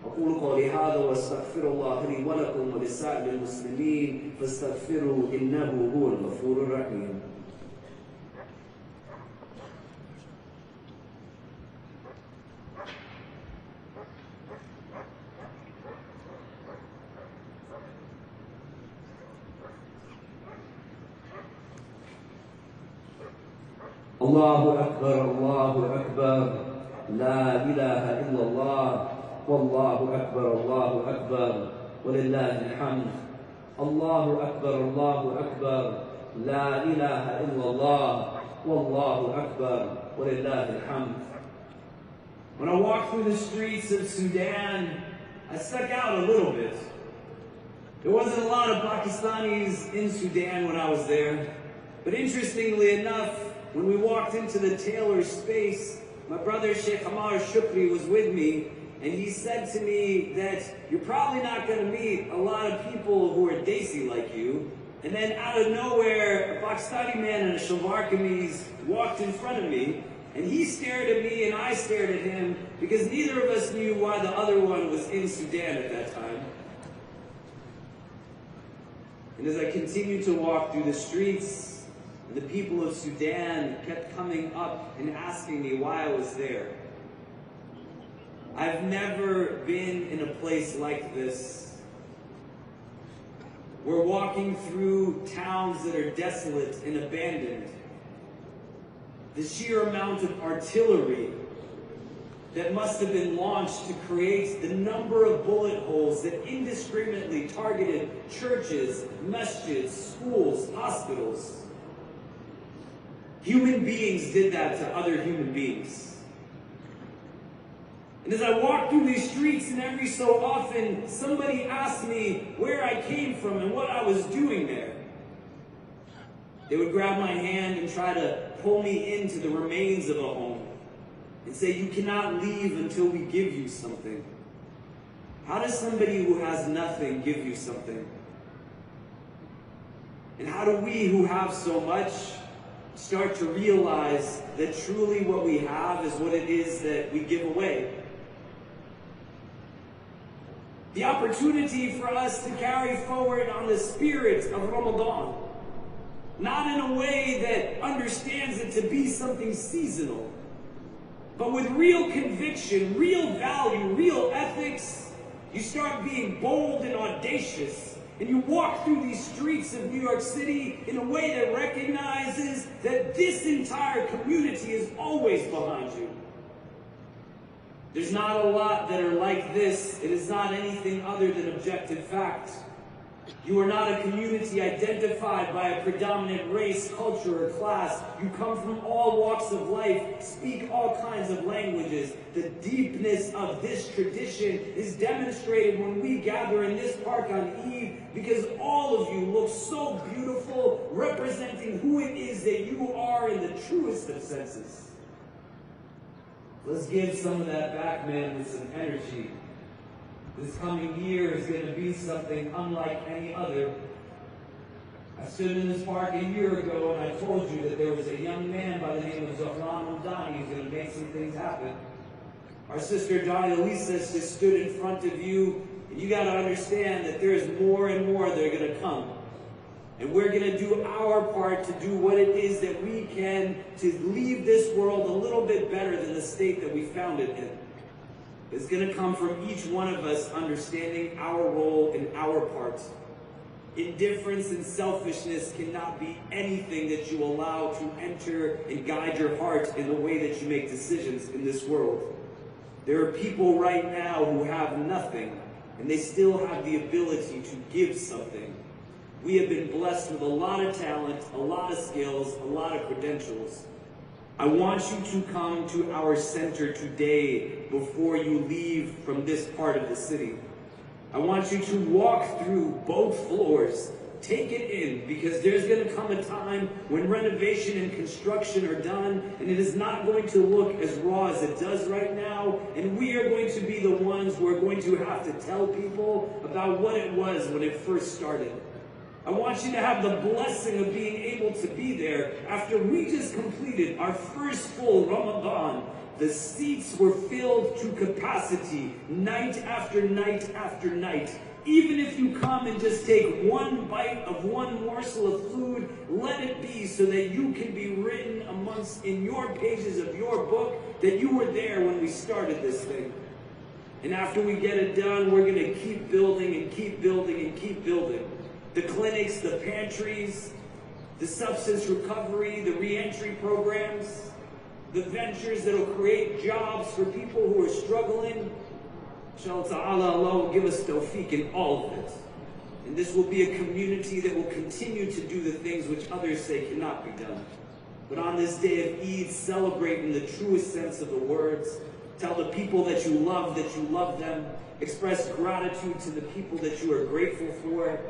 أقول قولي هذا واستغفر الله لي ولكم ولسائر المسلمين فاستغفروا إنه هو الغفور الرحيم. الله أكبر الله أكبر لا إله إلا الله والله أكبر ولله الحمد. الله أكبر لا إله إلا الله والله أكبر ولله الحمد. When I walked through the streets of Sudan, I stuck out a little bit. There wasn't a lot of Pakistanis in Sudan when I was there, but interestingly enough, when we walked into the tailor's space, my brother Sheikh Amar Shukri was with me, and he said to me that you're probably not going to meet a lot of people who are Desi like you. And then out of nowhere, a Pakistani man in a shalwar kameez walked in front of me, and he stared at me and I stared at him because neither of us knew why the other one was in Sudan at that time. And as I continued to walk through the streets, the people of Sudan kept coming up and asking me why I was there. I've never been in a place like this. We're walking through towns that are desolate and abandoned. The sheer amount of artillery that must have been launched to create the number of bullet holes that indiscriminately targeted churches, masjids, schools, hospitals. Human beings did that to other human beings. And as I walk through these streets, and every so often somebody asked me where I came from and what I was doing there, they would grab my hand and try to pull me into the remains of a home and say, "You cannot leave until we give you something." How does somebody who has nothing give you something? And how do we who have so much start to realize that truly what we have is what it is that we give away? The opportunity for us to carry forward on the spirit of Ramadan, not in a way that understands it to be something seasonal, but with real conviction, real value, real ethics. You start being bold and audacious, and you walk through these streets of New York City in a way that recognizes that this entire community is always behind you. There's not a lot that are like this. It is not anything other than objective fact. You are not a community identified by a predominant race, culture, or class. You come from all walks of life, speak all kinds of languages. The deepness of this tradition is demonstrated when we gather in this park on Eid, because all of you look so beautiful, representing who it is that you are in the truest of senses. Let's give some of that back, man, with some energy. This coming year is going to be something unlike any other. I stood in this park a year ago and I told you that there was a young man by the name of Ramadan who's going to make some things happen. Our sister Johnny Elisa just stood in front of you, and you got to understand that there's more and more that are going to come. And we're going to do our part to do what it is that we can to leave this world a little bit better than the state that we found it in. It's going to come from each one of us understanding our role and our part. Indifference and selfishness cannot be anything that you allow to enter and guide your heart in the way that you make decisions in this world. There are people right now who have nothing, and they still have the ability to give something. We have been blessed with a lot of talent, a lot of skills, a lot of credentials. I want you to come to our center today before you leave from this part of the city. I want you to walk through both floors, take it in, because there's going to come a time when renovation and construction are done, and it is not going to look as raw as it does right now, and we are going to be the ones who are going to have to tell people about what it was when it first started. I want you to have the blessing of being able to be there after we just completed our first full Ramadan. The seats were filled to capacity, night after night after night. Even if you come and just take one bite of one morsel of food, let it be so that you can be written amongst in your pages of your book that you were there when we started this thing. And after we get it done, we're going to keep building and keep building and keep building. The clinics, the pantries, the substance recovery, the reentry programs, the ventures that will create jobs for people who are struggling. Inshallah ta'ala, Allah will give us tawfiq in all of it. And this will be a community that will continue to do the things which others say cannot be done. But on this day of Eid, celebrate in the truest sense of the words. Tell the people that you love them. Express gratitude to the people that you are grateful for.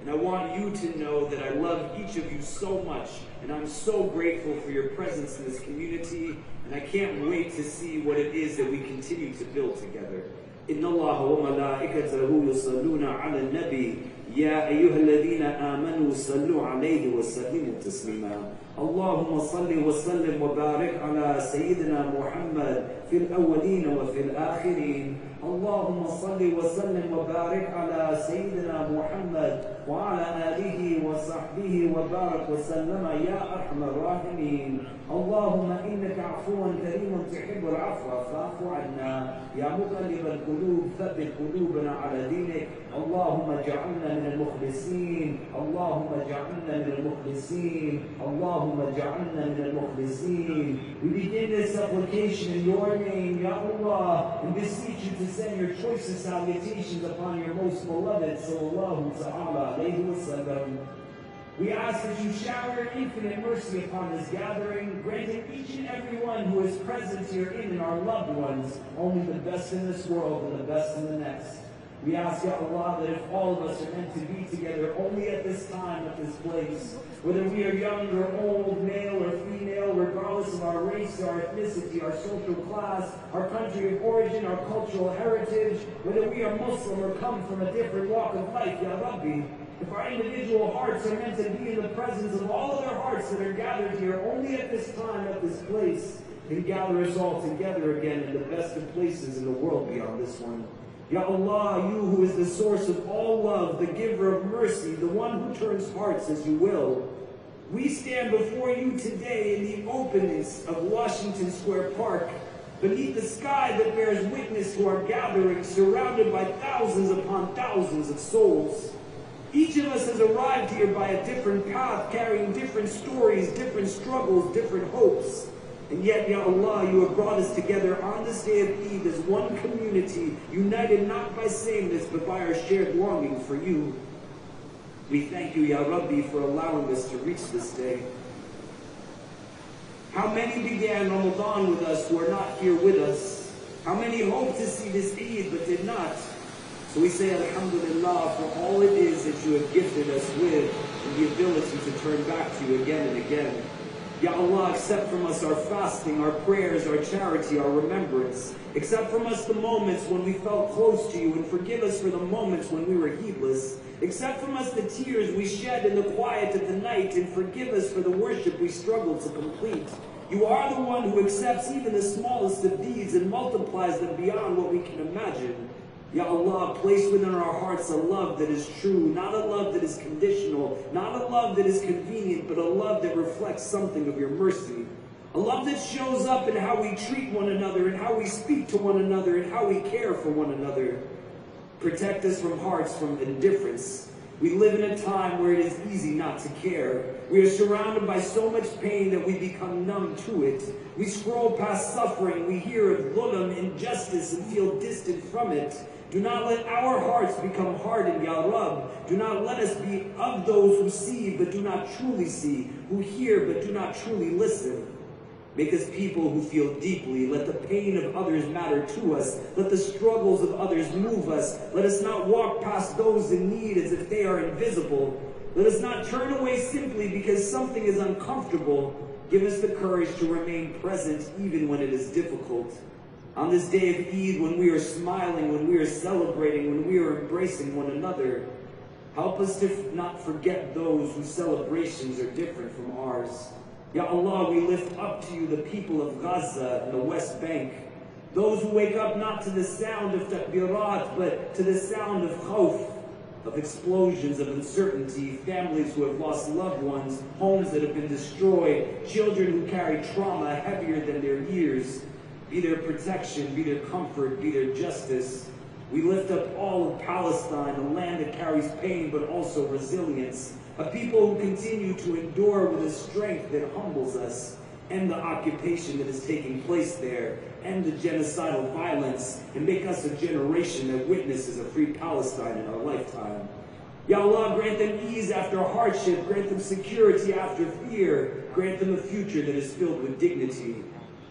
And I want you to know that I love each of you so much, and I'm so grateful for your presence in this community, and I can't wait to see what it is that we continue to build together. Inna Allah wa malaikatahu yusalluna ala nabi ya ayyuhalladhina amanu sallu alayhi wa sallimu taslima. Allahumma salli wa sallim wa barik ala sayyidina Muhammad fil awwalin wa fil akhirin. Allahumma صل وسلم وبارك على سيدنا محمد وعلى آله وصحبه وبارك وسلم يا أرحم الراحمين. اللهم إنك عفو كريم تحب العفو فاعف عنا. يا مقلب القلوب ثبت قلوبنا على دينك. اللهم اجعلنا من المخلصين. اللهم اجعلنا من المخلصين. اللهم اجعلنا من المخلصين. We begin this supplication in your name, Ya Allah, and beseech you to send your choicest salutations upon your most beloved, sallallahu ta'ala alayhi wa sallam. We ask that you shower your infinite mercy upon this gathering, granting each and every one who is present herein and our loved ones only the best in this world and the best in the next. We ask, Ya Allah, that if all of us are meant to be together only at this time, at this place, whether we are young or old, male or female, regardless of our race, our ethnicity, our social class, our country of origin, our cultural heritage, whether we are Muslim or come from a different walk of life, Ya Rabbi, if our individual hearts are meant to be in the presence of all other hearts that are gathered here only at this time, at this place, then gather us all together again in the best of places in the world beyond this one. Ya Allah, you who is the source of all love, the giver of mercy, the one who turns hearts as you will, we stand before you today in the openness of Washington Square Park, beneath the sky that bears witness to our gathering, surrounded by thousands upon thousands of souls. Each of us has arrived here by a different path, carrying different stories, different struggles, different hopes. And yet, Ya Allah, you have brought us together on this day of Eid as one community, united not by sameness, but by our shared longing for you. We thank you, Ya Rabbi, for allowing us to reach this day. How many began Ramadan with us who are not here with us? How many hoped to see this Eid but did not? So we say Alhamdulillah for all it is that you have gifted us with and the ability to turn back to you again and again. Ya Allah, accept from us our fasting, our prayers, our charity, our remembrance. Accept from us the moments when we felt close to you, and forgive us for the moments when we were heedless. Accept from us the tears we shed in the quiet of the night, and forgive us for the worship we struggled to complete. You are the one who accepts even the smallest of deeds and multiplies them beyond what we can imagine. Ya Allah, place within our hearts a love that is true, not a love that is conditional, not a love that is convenient, but a love that reflects something of your mercy. A love that shows up in how we treat one another, and how we speak to one another, and how we care for one another. Protect us from hearts from indifference. We live in a time where it is easy not to care. We are surrounded by so much pain that we become numb to it. We scroll past suffering, we hear of dhulm, injustice, and feel distant from it. Do not let our hearts become hardened, Ya Rabb. Do not let us be of those who see but do not truly see, who hear but do not truly listen. Make us people who feel deeply. Let the pain of others matter to us. Let the struggles of others move us. Let us not walk past those in need as if they are invisible. Let us not turn away simply because something is uncomfortable. Give us the courage to remain present even when it is difficult. On this day of Eid, when we are smiling, when we are celebrating, when we are embracing one another, help us to not forget those whose celebrations are different from ours. Ya Allah, we lift up to you the people of Gaza and the West Bank, those who wake up not to the sound of takbirat, but to the sound of khawf, of explosions, of uncertainty, families who have lost loved ones, homes that have been destroyed, children who carry trauma heavier than their years. Be their protection, be their comfort, be their justice. We lift up all of Palestine, a land that carries pain but also resilience, a people who continue to endure with a strength that humbles us, end the occupation that is taking place there, end the genocidal violence, and make us a generation that witnesses a free Palestine in our lifetime. Ya Allah, grant them ease after hardship, grant them security after fear, grant them a future that is filled with dignity.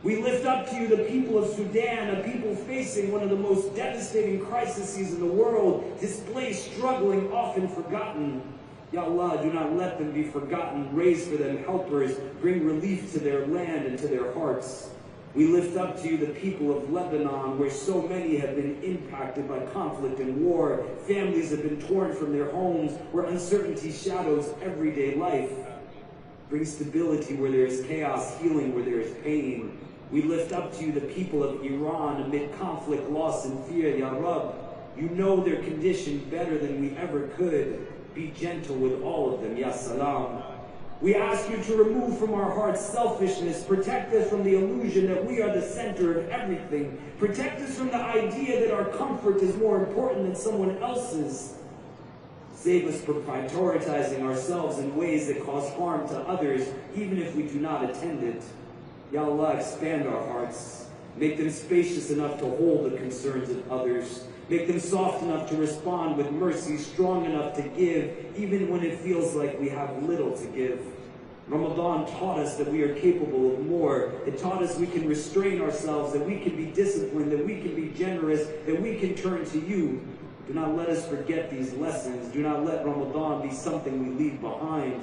We lift up to you the people of Sudan, a people facing one of the most devastating crises in the world, displaced, struggling, often forgotten. Ya Allah, do not let them be forgotten. Raise for them helpers. Bring relief to their land and to their hearts. We lift up to you the people of Lebanon, where so many have been impacted by conflict and war. Families have been torn from their homes, where uncertainty shadows everyday life. Bring stability where there is chaos, healing where there is pain. We lift up to you the people of Iran amid conflict, loss, and fear, Ya Rabb. You know their condition better than we ever could. Be gentle with all of them, Ya Salam. We ask you to remove from our hearts selfishness. Protect us from the illusion that we are the center of everything. Protect us from the idea that our comfort is more important than someone else's. Save us from prioritizing ourselves in ways that cause harm to others, even if we do not attend it. Ya Allah, expand our hearts. Make them spacious enough to hold the concerns of others. Make them soft enough to respond with mercy, strong enough to give, even when it feels like we have little to give. Ramadan taught us that we are capable of more. It taught us we can restrain ourselves, that we can be disciplined, that we can be generous, that we can turn to you. Do not let us forget these lessons. Do not let Ramadan be something we leave behind.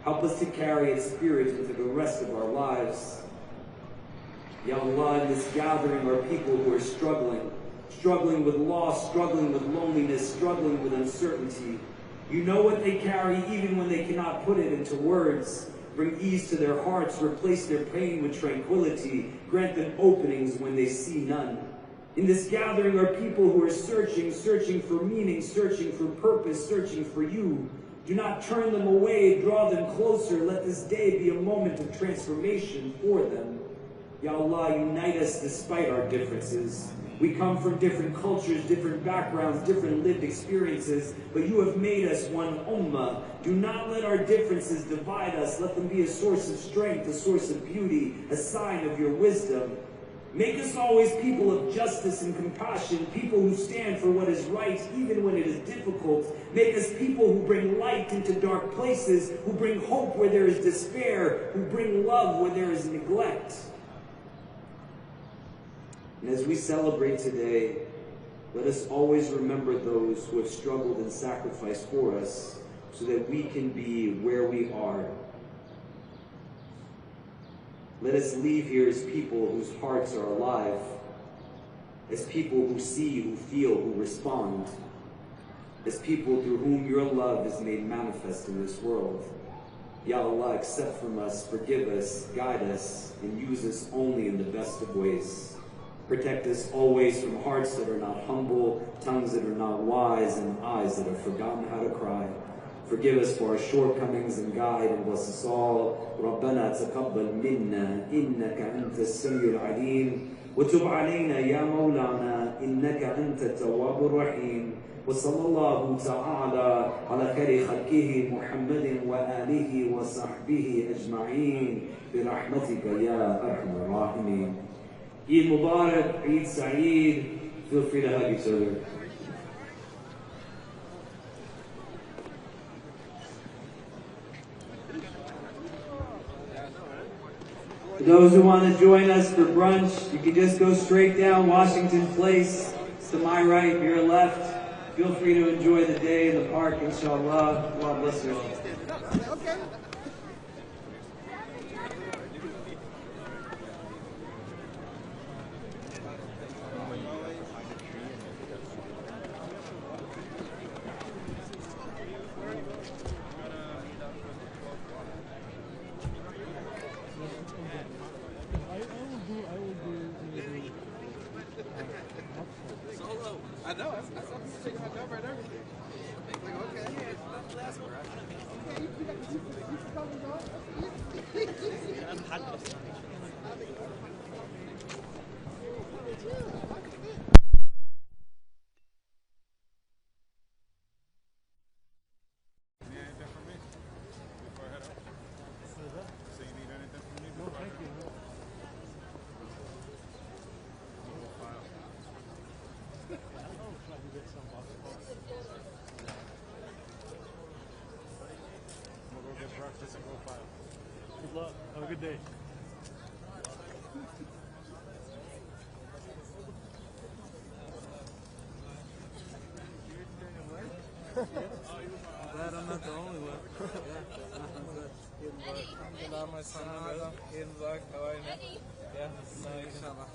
Help us to carry its spirit into the rest of our lives. Ya Allah, in this gathering are people who are struggling with loss, struggling with loneliness, struggling with uncertainty. You know what they carry even when they cannot put it into words. Bring ease to their hearts, replace their pain with tranquility, grant them openings when they see none. In this gathering are people who are searching for meaning, searching for purpose, searching for you. Do not turn them away, draw them closer. Let this day be a moment of transformation for them. Ya Allah, unite us despite our differences. We come from different cultures, different backgrounds, different lived experiences, but you have made us one ummah. Do not let our differences divide us. Let them be a source of strength, a source of beauty, a sign of your wisdom. Make us always people of justice and compassion, people who stand for what is right even when it is difficult. Make us people who bring light into dark places, who bring hope where there is despair, who bring love where there is neglect. And as we celebrate today, let us always remember those who have struggled and sacrificed for us so that we can be where we are. Let us leave here as people whose hearts are alive, as people who see, who feel, who respond, as people through whom your love is made manifest in this world. Ya Allah, accept from us, forgive us, guide us, and use us only in the best of ways. Protect us always from hearts that are not humble, tongues that are not wise, and eyes that have forgotten how to cry. Forgive us for our shortcomings and guide and bless us all. ربنا تقبل منا إنك أنت السميع العليم وتب علينا يا مولانا إنك أنت التواب الرحيم وصلى الله تعالى على خير خلقه محمد وآله وصحبه أجمعين برحمتك يا أرحم الراحمين. Eid Mubarak, Eid Saeed. Feel free to hug each other. For those who want to join us for brunch, you can just go straight down Washington Place. It's to my right, your left. Feel free to enjoy the day in the park, inshallah. God bless you. I know. I saw this chick my job right there. Like, okay. Good luck. Have a good day. Glad I'm not the only one. Alhamdulillah, my son. Eid Mubarak. How are you, man? Yeah. Inshallah.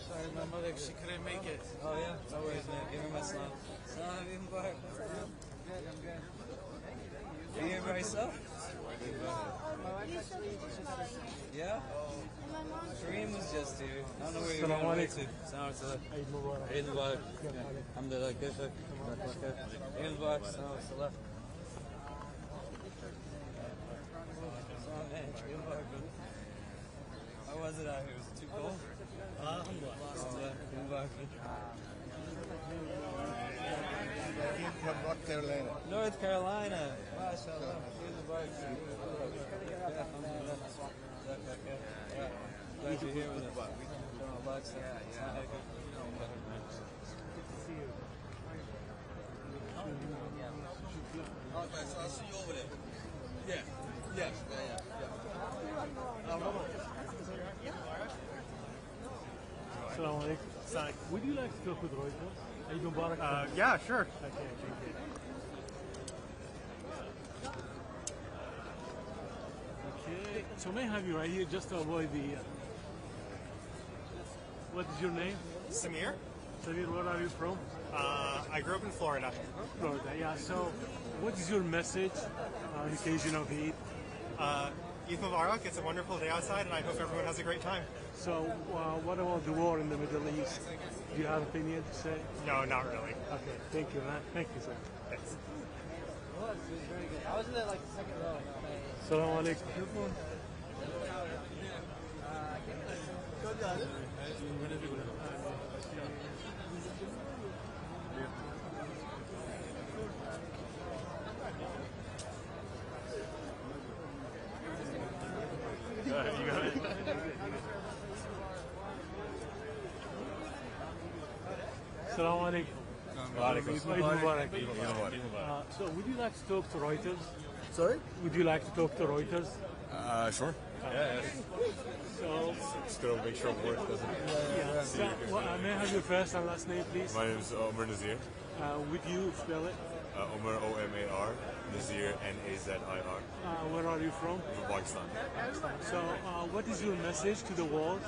Sorry, my mother, she couldn't make it. Oh, yeah? No worries, man. Give me my son. Eid Mubarak. Good, I'm good. Are you here by yourself? Yeah? Kareem was just here. I don't know where you're going to. Salam alaikum. Eid Mubarak. Eid Mubarak. Alhamdulillah. Kayfak? Eid Mubarak. Salam alaikum. How was it out here? Was it too cold? From North Carolina. North Carolina. MashaAllah. Glad you're here with us. Okay, so I'll see you over there. Yeah. Assalamu alaikum. Would you like to talk with Reuters? Eid Mubarak. Yeah, sure. Okay, thank you. Okay, so may I have you right here just to avoid the... what is your name? Samir. Samir, where are you from? I grew up in Florida. Florida, yeah. So what is your message on the occasion of Eid? Eid Mubarak. It's a wonderful day outside, and I hope everyone has a great time. So what about the war in the Middle East? Do you have an opinion to say? No, not really. Okay, thank you, man. Thank you, sir. Thanks. It was very good. I was in like the second row. Assalamu alaikum. You got it. Assalamu alaikum. Eid Mubarak. So would you like to talk to Reuters? Sorry? Would you like to talk to Reuters? Sure. So, Still make sure work doesn't. yeah. So, may I have your first and last name, please? My name is Omar Nazir. Would you spell it? Omar Omar, Nazir Nazir. Where are you from? From Pakistan. So, what is your message to the world?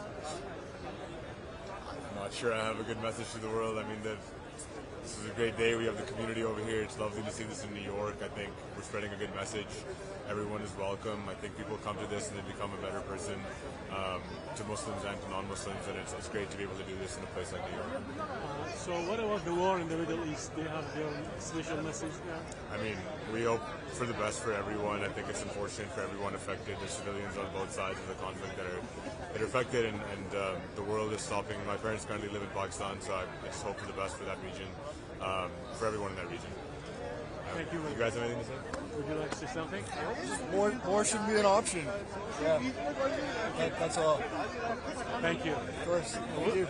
Not sure I have a good message to the world. I mean, this is a great day. We have the community over here. It's lovely to see this in New York. I think we're spreading a good message. Everyone is welcome. I think people come to this and they become a better person, to Muslims and to non-Muslims, and it's great to be able to do this in a place like New York. So, what about the war in the Middle East? Do you have your special message there? I mean, we hope for the best for everyone. I think it's unfortunate for everyone affected. There's civilians on both sides of the conflict that are affected, and the world is stopping. My parents currently live in Pakistan, so I just hope for the best for that region, for everyone in that region. Thank you. You guys have anything to say? Would you like to say something? More should be an option. Yeah. That's all. Thank you. Of course. Thank you.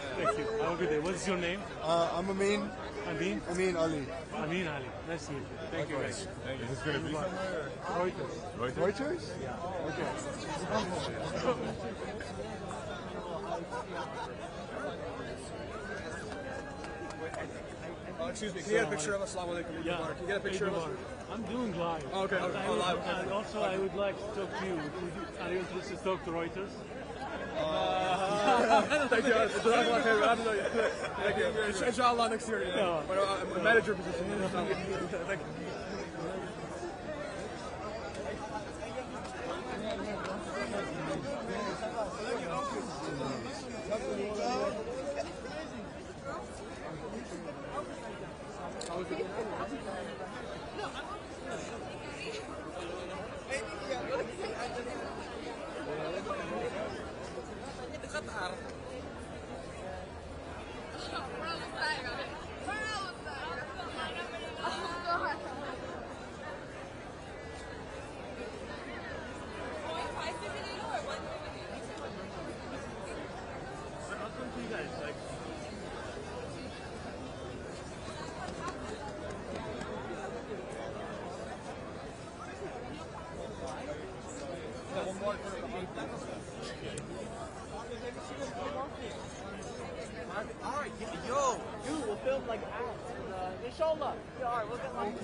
Have a good day. What is your name? I'm Amin. Amin? Amin Ali. Amin Ali. Nice to meet you. Thank you, guys. Is this going to be somewhere? Reuters. Reuters? Excuse me, can you get a picture of us? Assalamu alaikum. Yeah. Can you get a picture of us? I'm doing live. Oh, okay. Live. And also, I would like to talk to you. Are you interested to talk to Reuters? Thank you. Thank you. Inshallah next year. Yeah. But, manager position. Thank you. Alright, yo, dude, we'll film like ads. Inshallah. Yeah, alright, we'll get like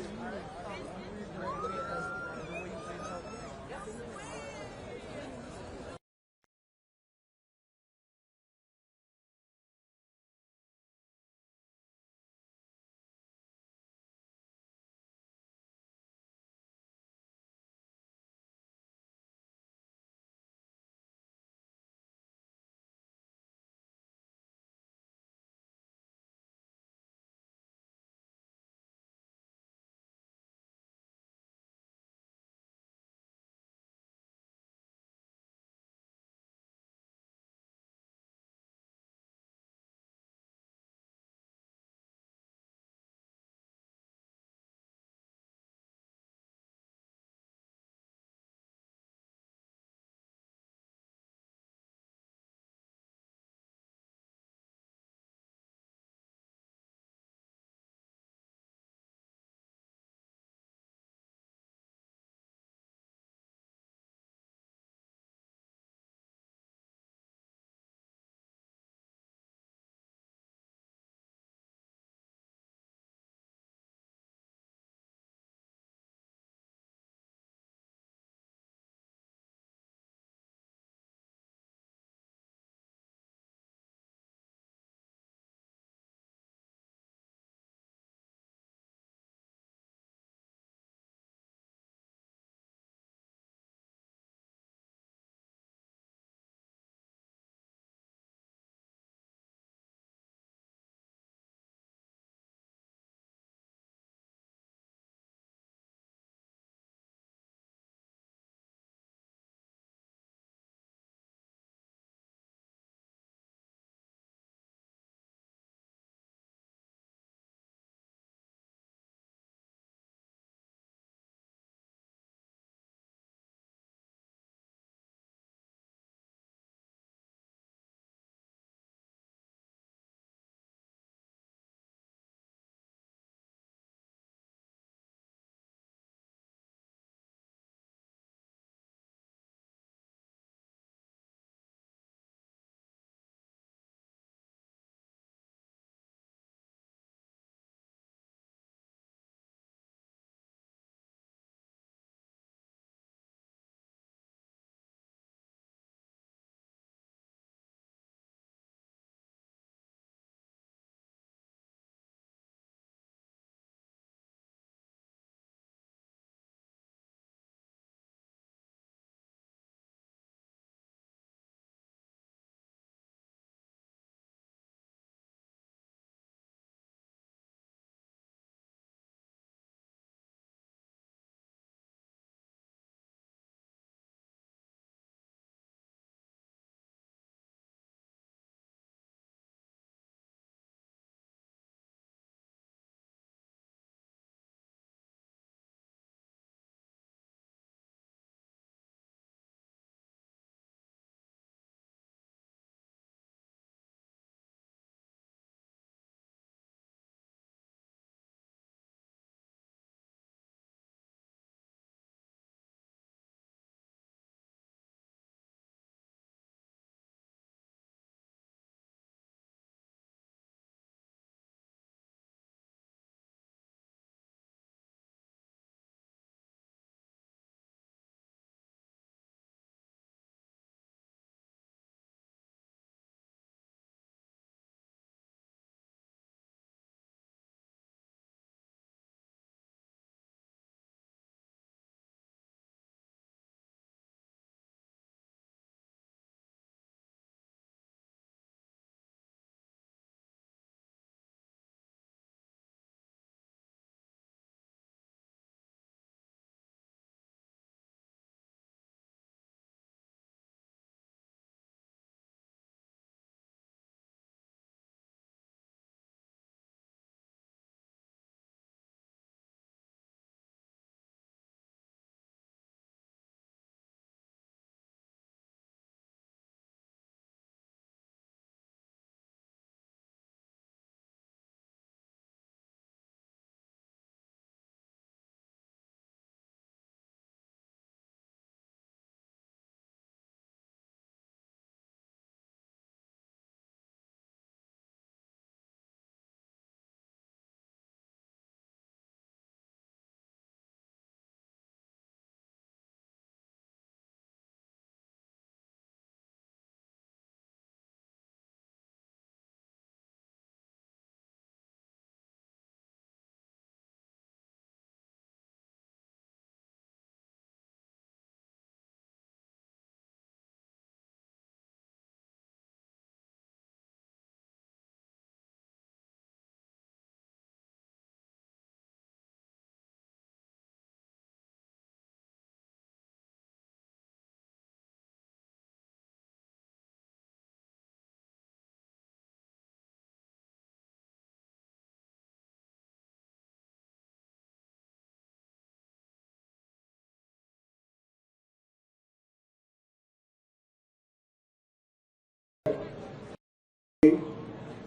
2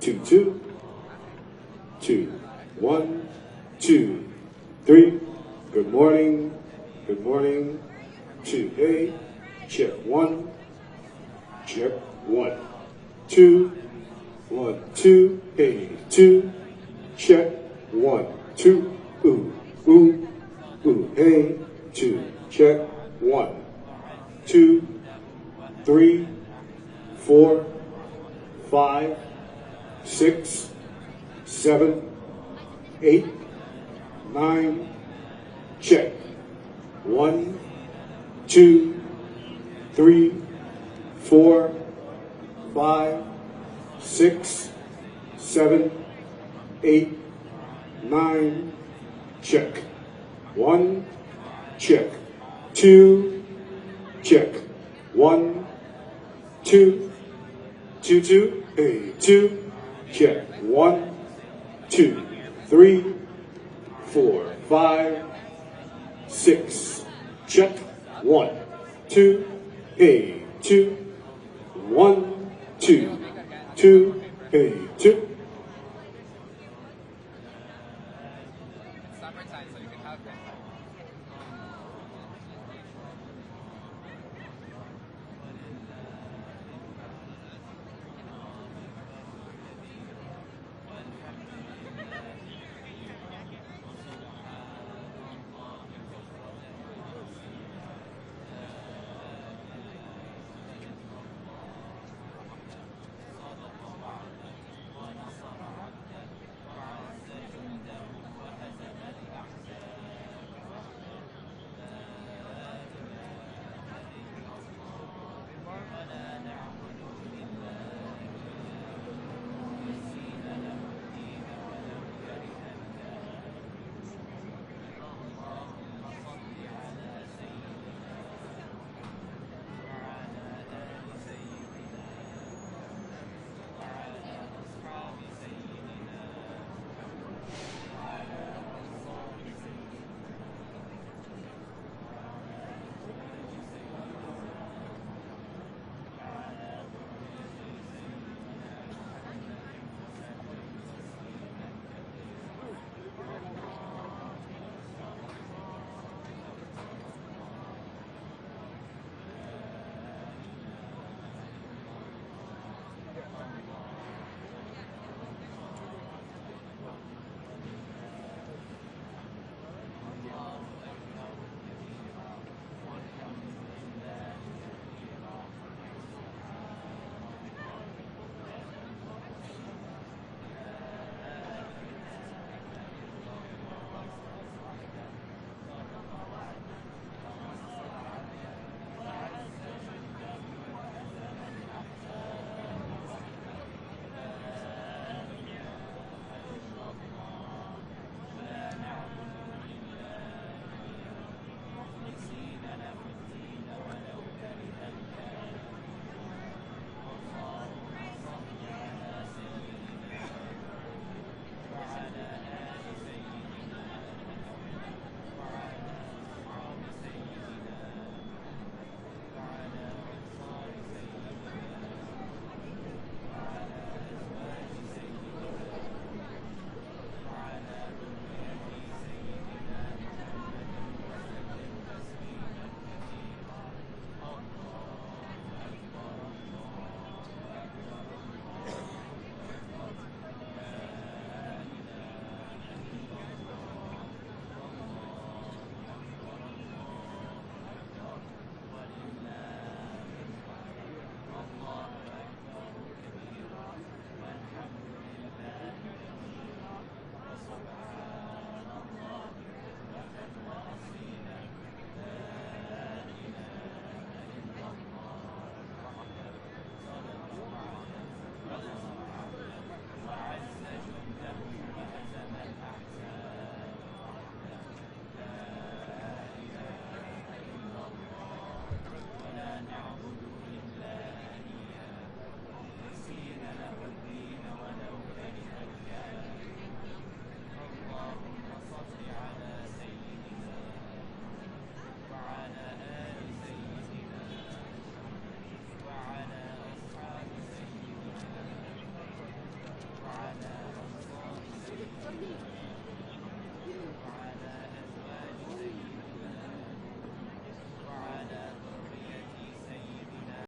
2 2 1 2 3. Good morning. Good morning. 2 A. Check 1. Check 1 2 1 2 A 2. Check 1 2. Ooh ooh ooh A 2. Check 1 2 3 4 5 6 7 8 9. Check 1 2 3 4 5 6 7 8 9. Check 1. Check 2. Check 1 2 2 2 A 2. Check 1 2 3 4 5 6. Check 1 2 A 2 1 2 2 A 2.